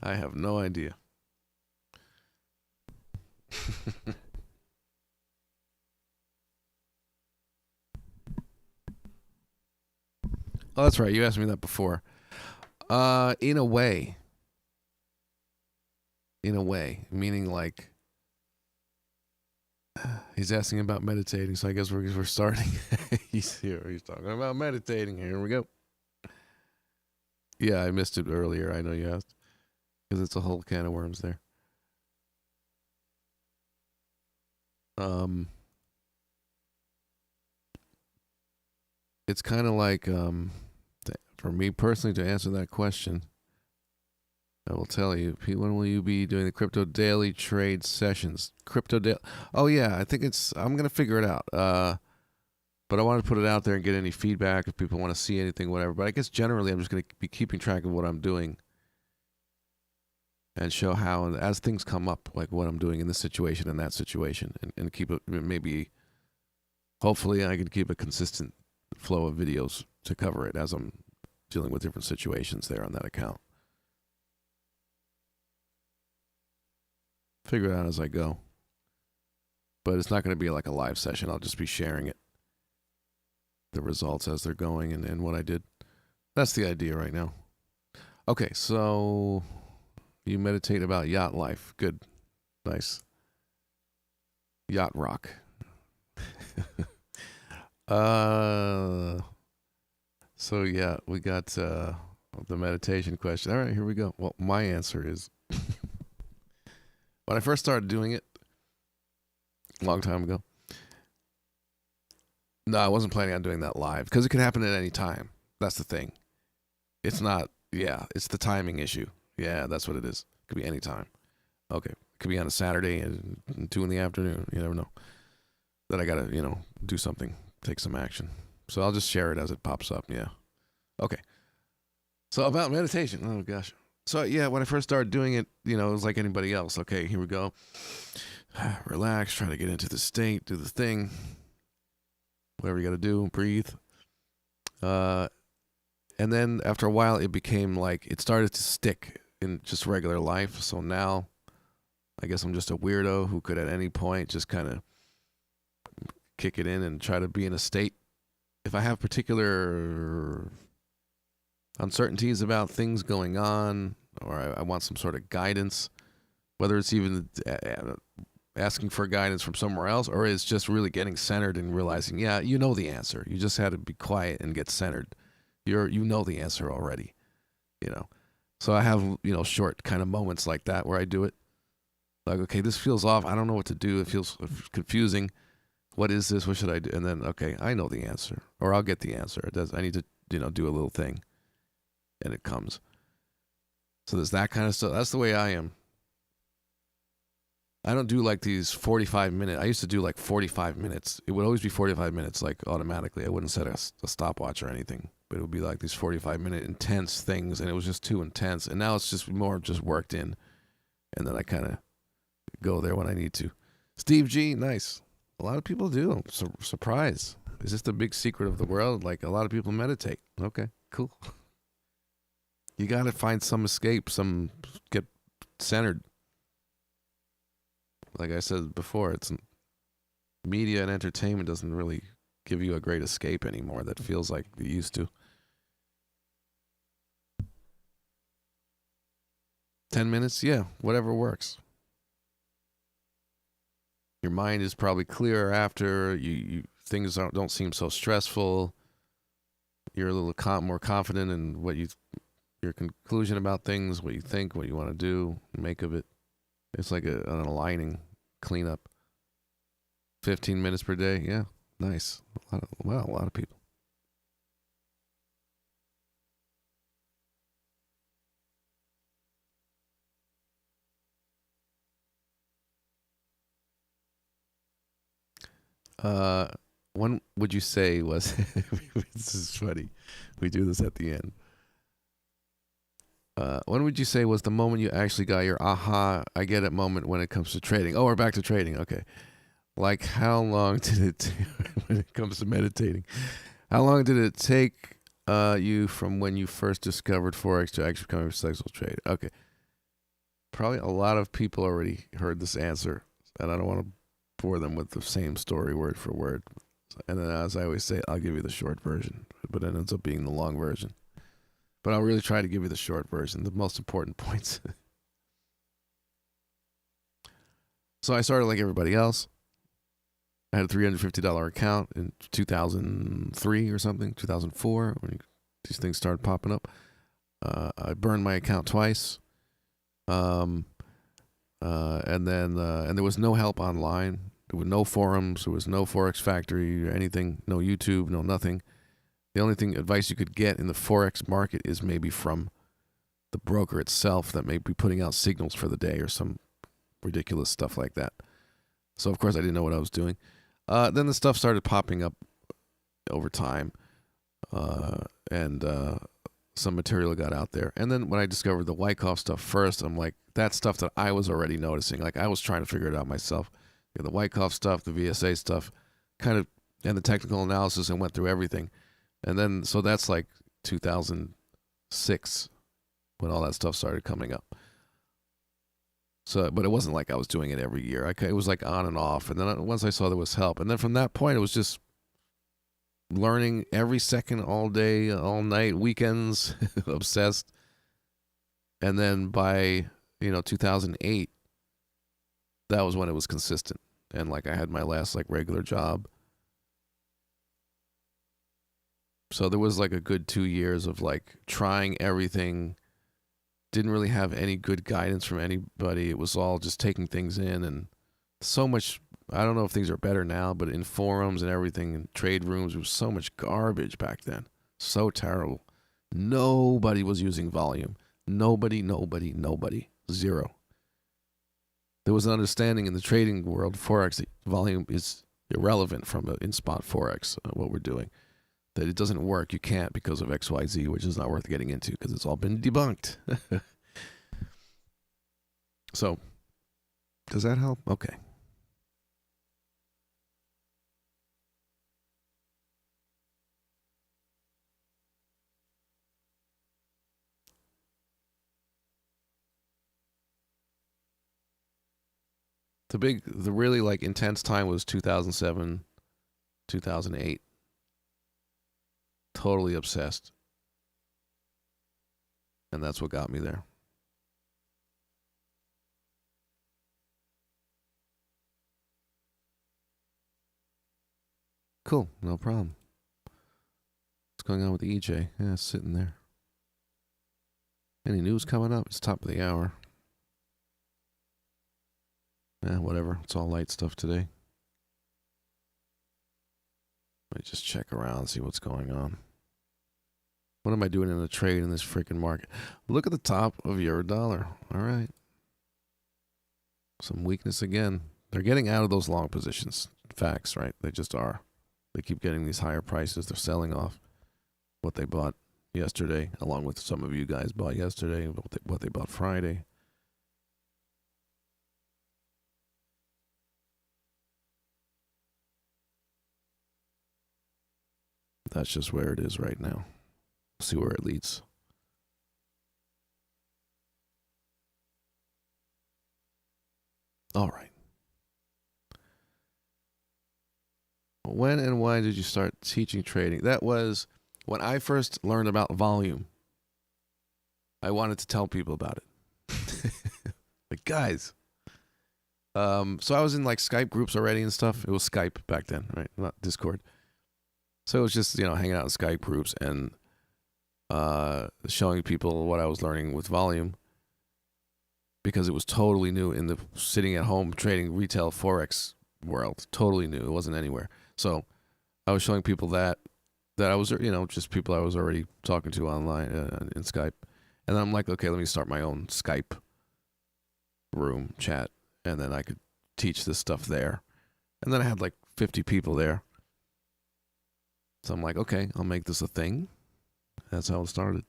I have no idea. Oh, that's right. You asked me that before. In a way. In a way. Meaning like he's asking about meditating, so I guess we're starting. He's here. He's talking about meditating. Here we go. Yeah, I missed it earlier. I know you asked. Because it's a whole can of worms there. It's kind of like, for me personally, to answer that question, I will tell you, when will you be doing the Crypto Daily Trade sessions? Crypto Daily. Oh, yeah, I think I'm going to figure it out. But I wanted to put it out there and get any feedback if people want to see anything, whatever. But I guess generally I'm just going to be keeping track of what I'm doing and show how, and as things come up, like what I'm doing in this situation and that situation, and keep it, maybe, hopefully I can keep a consistent flow of videos to cover it as I'm dealing with different situations there on that account. Figure it out as I go. But it's not going to be like a live session. I'll just be sharing it, the results as they're going and what I did. That's the idea right now. Okay, so you meditate about yacht life. Good. Nice. Yacht rock. So yeah, we got the meditation question. All right, here we go. Well, my answer is when I first started doing it a long time ago. No, I wasn't planning on doing that live because it could happen at any time. That's the thing. It's not, it's the timing issue. Yeah, that's what it is. It could be any time. Okay. It could be on a Saturday at 2 p.m. You never know. That I got to, do something, take some action. So I'll just share it as it pops up. Yeah. Okay. So about meditation. Oh, gosh. So, yeah, when I first started doing it, it was like anybody else. Okay, here we go. Relax, try to get into the state, do the thing. Whatever you got to do, breathe. And then after a while, it became like it started to stick in just regular life. So now, I guess I'm just a weirdo who could at any point just kind of kick it in and try to be in a state. If I have particular uncertainties about things going on, or I want some sort of guidance, whether it's even asking for guidance from somewhere else, or it's just really getting centered and realizing, you know the answer. You just had to be quiet and get centered. You know the answer already, So I have, short kind of moments like that where I do it. Like, okay, this feels off. I don't know what to do. It feels confusing. What is this? What should I do? And then, okay, I know the answer, or I'll get the answer. I need to, do a little thing, and it comes. So there's that kind of stuff. That's the way I am. I don't do like these 45-minute. I used to do like 45 minutes. It would always be 45 minutes, like automatically. I wouldn't set a stopwatch or anything, but it would be like these 45-minute intense things, and it was just too intense. And now it's just more just worked in, and then I kind of go there when I need to. Steve G, nice. A lot of people do. Surprise. Is this the big secret of the world? Like, a lot of people meditate. Okay, cool. You got to find some escape, get centered. Like I said before, it's media and entertainment doesn't really give you a great escape anymore that feels like it used to. 10 minutes? Yeah, whatever works. Your mind is probably clearer after. Things don't seem so stressful. You're a little more confident in your conclusion about things, what you think, what you want to do, make of it. It's like an aligning cleanup. 15 minutes per day, yeah, nice. A lot of people. When would you say was this is funny. We do this at the end. When would you say was the moment you actually got your aha, I get it moment when it comes to trading? Oh, we're back to trading. Okay. Like, how long did it when it comes to meditating? How long did it take you from when you first discovered Forex to actually becoming a successful trader? Okay. Probably a lot of people already heard this answer, and I don't want to bore them with the same story word for word. And then, as I always say, I'll give you the short version, but it ends up being the long version. But I'll really try to give you the short version, the most important points. So I started like everybody else. I had a $350 account in 2003 or something, 2004, when these things started popping up. I burned my account twice. And there was no help online. There were no forums. There was no Forex Factory or anything. No YouTube. No nothing. The only advice you could get in the Forex market is maybe from the broker itself that may be putting out signals for the day or some ridiculous stuff like that. So of course I didn't know what I was doing. Then the stuff started popping up over time, and some material got out there. And then when I discovered the Wyckoff stuff first, I'm like, that's stuff that I was already noticing. Like, I was trying to figure it out myself. The Wyckoff stuff, the VSA stuff, kind of, and the technical analysis, and went through everything. And then, so that's like 2006 when all that stuff started coming up. So, but it wasn't like I was doing it every year. It was like on and off. And then once I saw there was help, and then from that point, it was just learning every second, all day, all night, weekends, obsessed. And then by 2008, that was when it was consistent, and like I had my last like regular job. So there was like a good 2 years of like trying everything. Didn't really have any good guidance from anybody. It was all just taking things in, and so much. I don't know if things are better now, but in forums and everything, in trade rooms, there was so much garbage back then. So terrible. Nobody was using volume. Nobody. Zero. There was an understanding in the trading world, Forex, that volume is irrelevant from in-spot Forex, what we're doing. That it doesn't work. You can't because of XYZ, which is not worth getting into because it's all been debunked. So, does that help? Okay. The really like intense time was 2007, 2008. Totally obsessed. And that's what got me there. Cool, no problem. What's going on with EJ? Yeah, it's sitting there. Any news coming up? It's top of the hour. Whatever. It's all light stuff today. Let me just check around and see what's going on. What am I doing in a trade in this freaking market? Look at the top of euro dollar. All right. Some weakness again. They're getting out of those long positions. Facts, right? They just are. They keep getting these higher prices. They're selling off what they bought yesterday, along with some of you guys bought yesterday, what they bought Friday. that's just where it is right now. See where it leads. All right. When and why did you start teaching trading? That was when I first learned about volume. I wanted to tell people about it. Like, guys. So I was in like Skype groups already and stuff. It was Skype back then, right? Not Discord. So it was just, hanging out in Skype groups and showing people what I was learning with volume, because it was totally new in the sitting at home trading retail Forex world. Totally new. It wasn't anywhere. So I was showing people that I was, just people I was already talking to online in Skype. And then I'm like, okay, let me start my own Skype room chat. And then I could teach this stuff there. And then I had like 50 people there. So I'm like, okay, I'll make this a thing. That's how it started.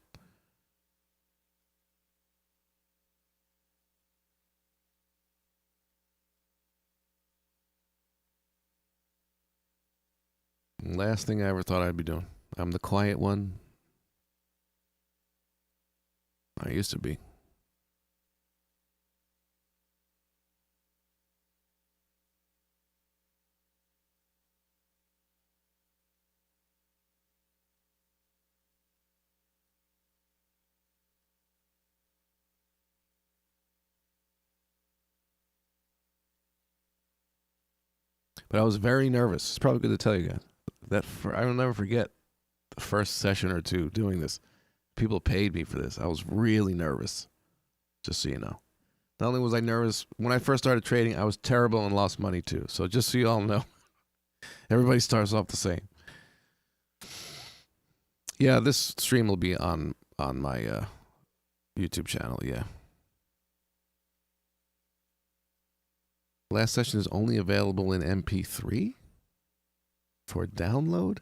Last thing I ever thought I'd be doing. I'm the quiet one. I used to be. But I was very nervous. It's probably good to tell you guys. I will never forget the first session or two doing this. People paid me for this. I was really nervous, just so you know. Not only was I nervous, when I first started trading, I was terrible and lost money too. So just so you all know, everybody starts off the same. Yeah, this stream will be on my YouTube channel, yeah. Last session is only available in MP3 for download.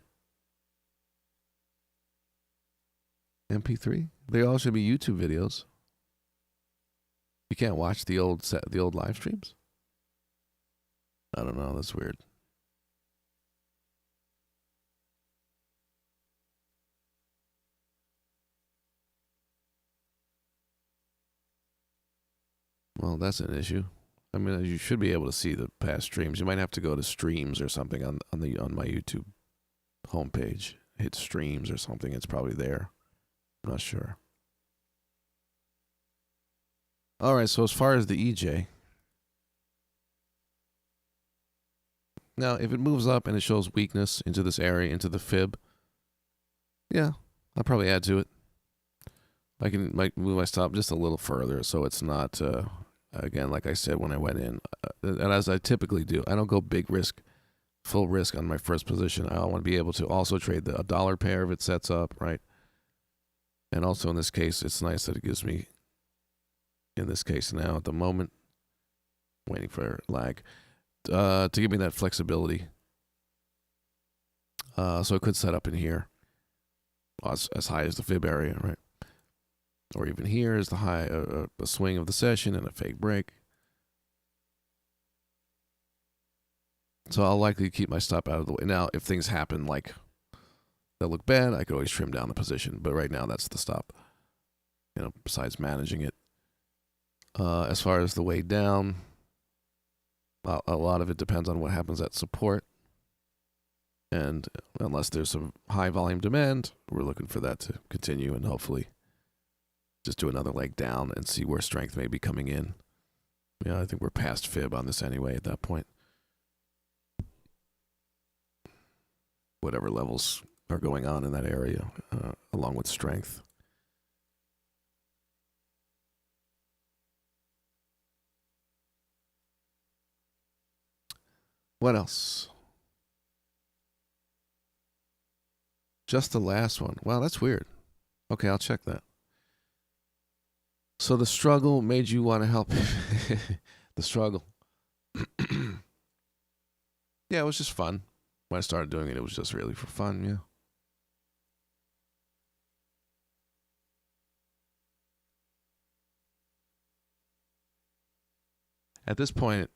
MP3? They all should be YouTube videos. You can't watch the old live streams? I don't know, that's weird. Well, that's an issue. I mean, you should be able to see the past streams. You might have to go to streams or something on my YouTube homepage. Hit streams or something. It's probably there. I'm not sure. All right, so as far as the EJ, now if it moves up and it shows weakness into this area, into the fib, yeah, I'll probably add to it. I might move my stop just a little further so it's not, again, like I said when I went in, and as I typically do, I don't go big risk, full risk on my first position. I want to be able to also trade a dollar pair if it sets up, right? And also in this case, it's nice that it gives me, in this case now at the moment, waiting for lag, to give me that flexibility. So it could set up in here as high as the fib area, right? Or even here is the high, a swing of the session and a fake break. So I'll likely keep my stop out of the way. Now, if things happen like that look bad, I could always trim down the position. But right now, that's the stop. Besides managing it. As far as the way down, a lot of it depends on what happens at support. And unless there's some high volume demand, we're looking for that to continue and hopefully just do another leg down and see where strength may be coming in. Yeah, I think we're past fib on this anyway at that point. Whatever levels are going on in that area, along with strength. What else? Just the last one. Wow, that's weird. Okay, I'll check that. So the struggle made you want to help. The struggle. Yeah, it was just fun. When I started doing it, it was just really for fun, yeah. At this point,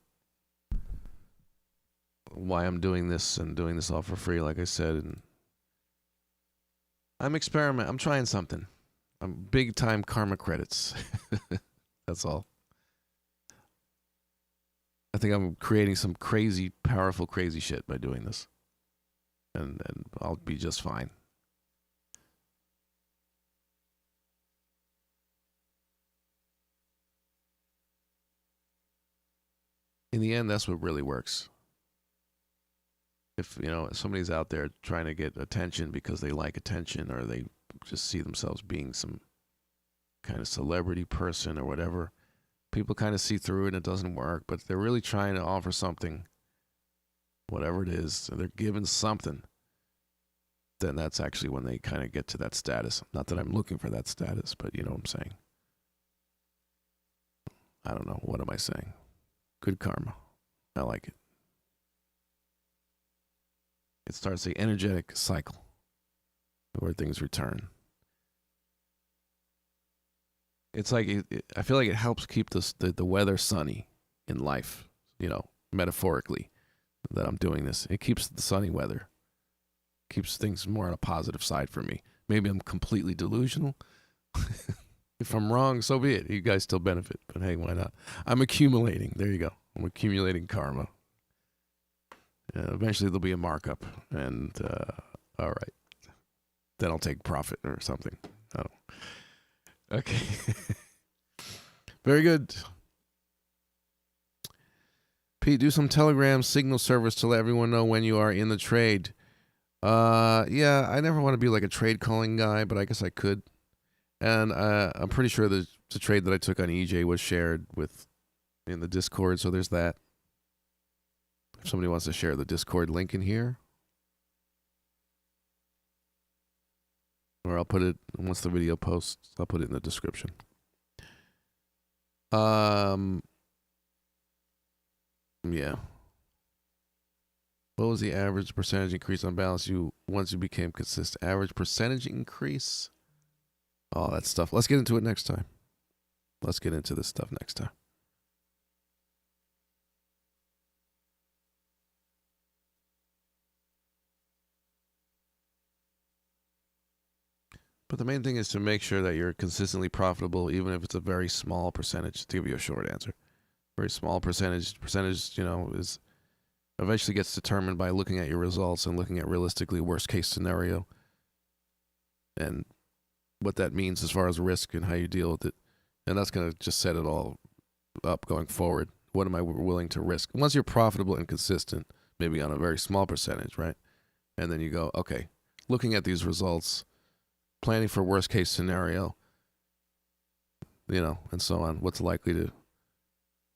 why I'm doing this and doing this all for free, like I said, and I'm trying something. I'm big time karma credits. That's all. I think I'm creating some crazy, powerful, crazy shit by doing this. And I'll be just fine. In the end, that's what really works. If somebody's out there trying to get attention because they like attention, or they just see themselves being some kind of celebrity person or whatever, people kind of see through it and it doesn't work. But they're really trying to offer something, whatever it is, and they're given something, then that's actually when they kind of get to that status. Not that I'm looking for that status, but you know what I'm saying. I don't know. What am I saying? Good karma. I like it. It starts the energetic cycle where things return. It's like I feel like it helps keep the weather sunny in life, metaphorically, that I'm doing this. It keeps the sunny weather, keeps things more on a positive side for me. Maybe I'm completely delusional. If I'm wrong, so be it. You guys still benefit, but hey, why not? I'm accumulating. There you go. I'm accumulating karma. Eventually there'll be a markup, and all right, then I'll take profit or something. Oh, okay. Very good. Pete, do some Telegram signal service to let everyone know when you are in the trade. Yeah, I never want to be like a trade calling guy, but I guess I could. And I'm pretty sure the trade that I took on EJ was shared in the Discord, so there's that. If somebody wants to share the Discord link in here, or I'll put it once the video posts. I'll put it in the description. Yeah. What was the average percentage increase on balance once you became consistent? Average percentage increase? Oh, that stuff. Let's get into it next time. Let's get into this stuff next time. But the main thing is to make sure that you're consistently profitable, even if it's a very small percentage. To give you a short answer, very small percentage, is eventually gets determined by looking at your results and looking at realistically worst case scenario, and what that means as far as risk and how you deal with it. And that's going to just set it all up going forward. What am I willing to risk? Once you're profitable and consistent, maybe on a very small percentage, right? And then you go, okay, looking at these results, planning for worst case scenario, and so on. What's likely to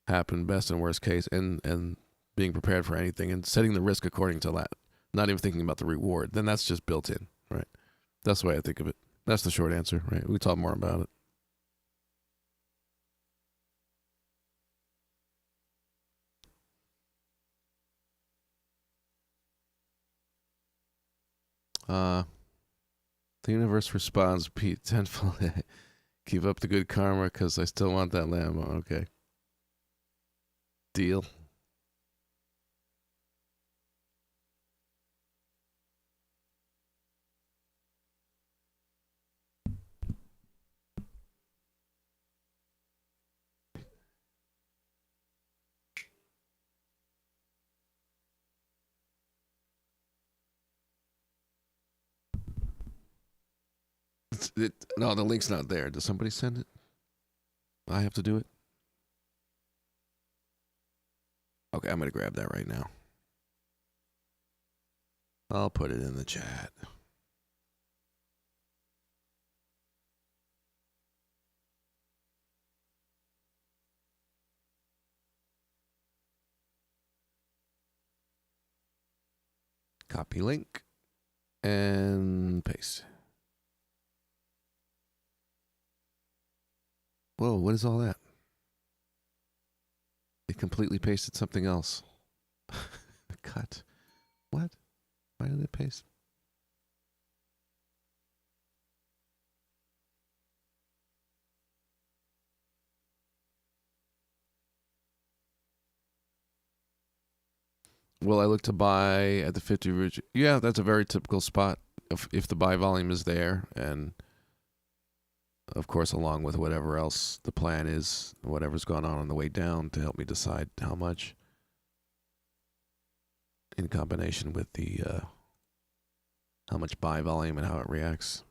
happen, best and worst case, and being prepared for anything and setting the risk according to that. Not even thinking about the reward. Then that's just built in, right? That's the way I think of it. That's the short answer, right? We talk more about it. The universe responds, Pete, tenfold. Keep up the good karma because I still want that Lambo. Okay. Deal. No, the link's not there. Does somebody send it? I have to do it? Okay, I'm going to grab that right now. I'll put it in the chat. Copy link and paste. Whoa, what is all that? It completely pasted something else. Cut. What? Why did it paste? Will I look to buy at the 50 root? Yeah, that's a very typical spot. if the buy volume is there, and of course, along with whatever else the plan is, whatever's going on the way down to help me decide how much, in combination with the how much buy volume and how it reacts.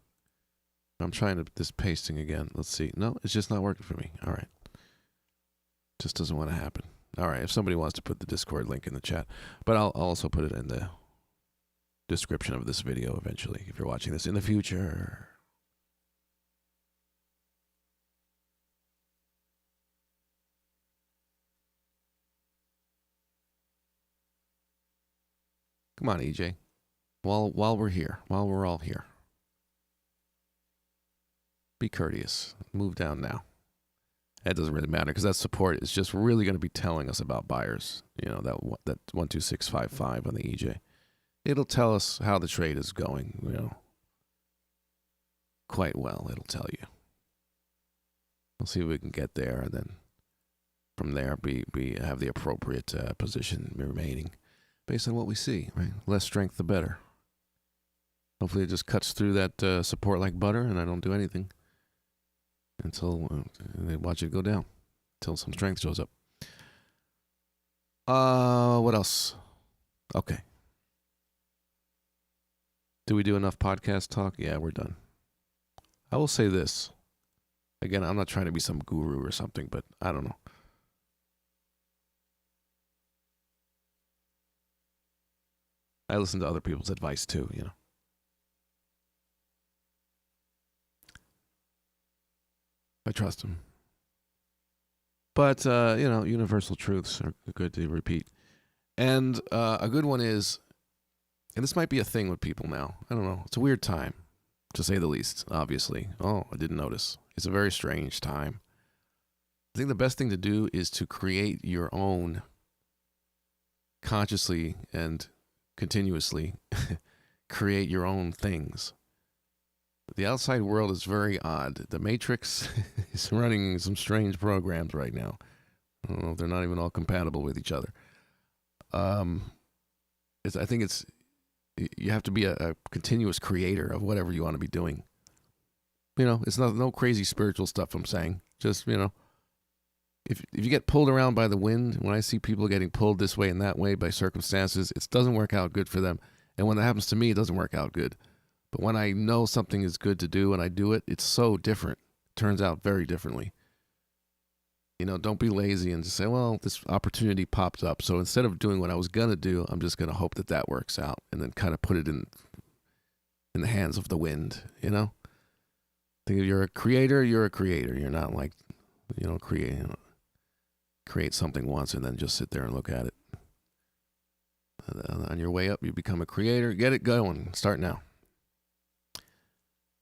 I'm trying to this pasting again. Let's see. No, it's just not working for me. All right. Just doesn't want to happen. All right. If somebody wants to put the Discord link in the chat, but I'll also put it in the description of this video eventually if you're watching this in the future. Come on, EJ. While we're here, while we're all here, be courteous. Move down now. That doesn't really matter because that support is just really going to be telling us about buyers. You know, that 12655 on the EJ. It'll tell us how the trade is going, you know, quite well. It'll tell you. We'll see if we can get there, and then from there, have the appropriate position remaining based on what we see, right? Less strength, the better. Hopefully it just cuts through that support like butter, and I don't do anything until they watch it go down, until some strength shows up. What else? Okay. Do we do enough podcast talk? Yeah, we're done. I will say this. Again, I'm not trying to be some guru or something, but I don't know. I listen to other people's advice too, you know. I trust them. But, you know, universal truths are good to repeat. And a good one is, and this might be a thing with people now. I don't know. It's a weird time, to say the least, obviously. Oh, I didn't notice. It's a very strange time. I think the best thing to do is to create your own, consciously and continuously, create your own things. The outside world is very odd. The Matrix is running some strange programs right now. I don't know if they're not even all compatible with each other. I think you have to be a continuous creator of whatever you want to be doing. You know, it's no crazy spiritual stuff I'm saying. Just, you know, if you get pulled around by the wind, when I see people getting pulled this way and that way by circumstances, it doesn't work out good for them. And when that happens to me, it doesn't work out good. But when I know something is good to do and I do it, it's so different. It turns out very differently. You know, don't be lazy and just say, well, this opportunity popped up. So instead of doing what I was going to do, I'm just going to hope that works out and then kind of put it in the hands of the wind, you know? I think if you're a creator, you're a creator. You're not like, you know, create something once and then just sit there and look at it. On your way up, you become a creator. Get it going. Start now.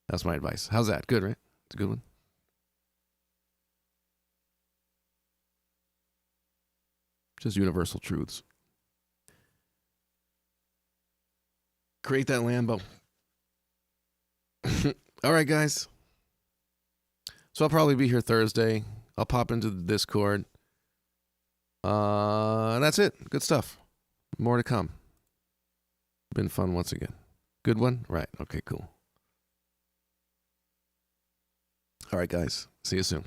That's my advice. How's that? Good, right? It's a good one. Just universal truths. Create that Lambo. All right, guys. So I'll probably be here Thursday. I'll pop into the Discord. And that's it. Good stuff. More to come. Been fun once again. Good one? Right. Okay, cool. All right, guys. See you soon.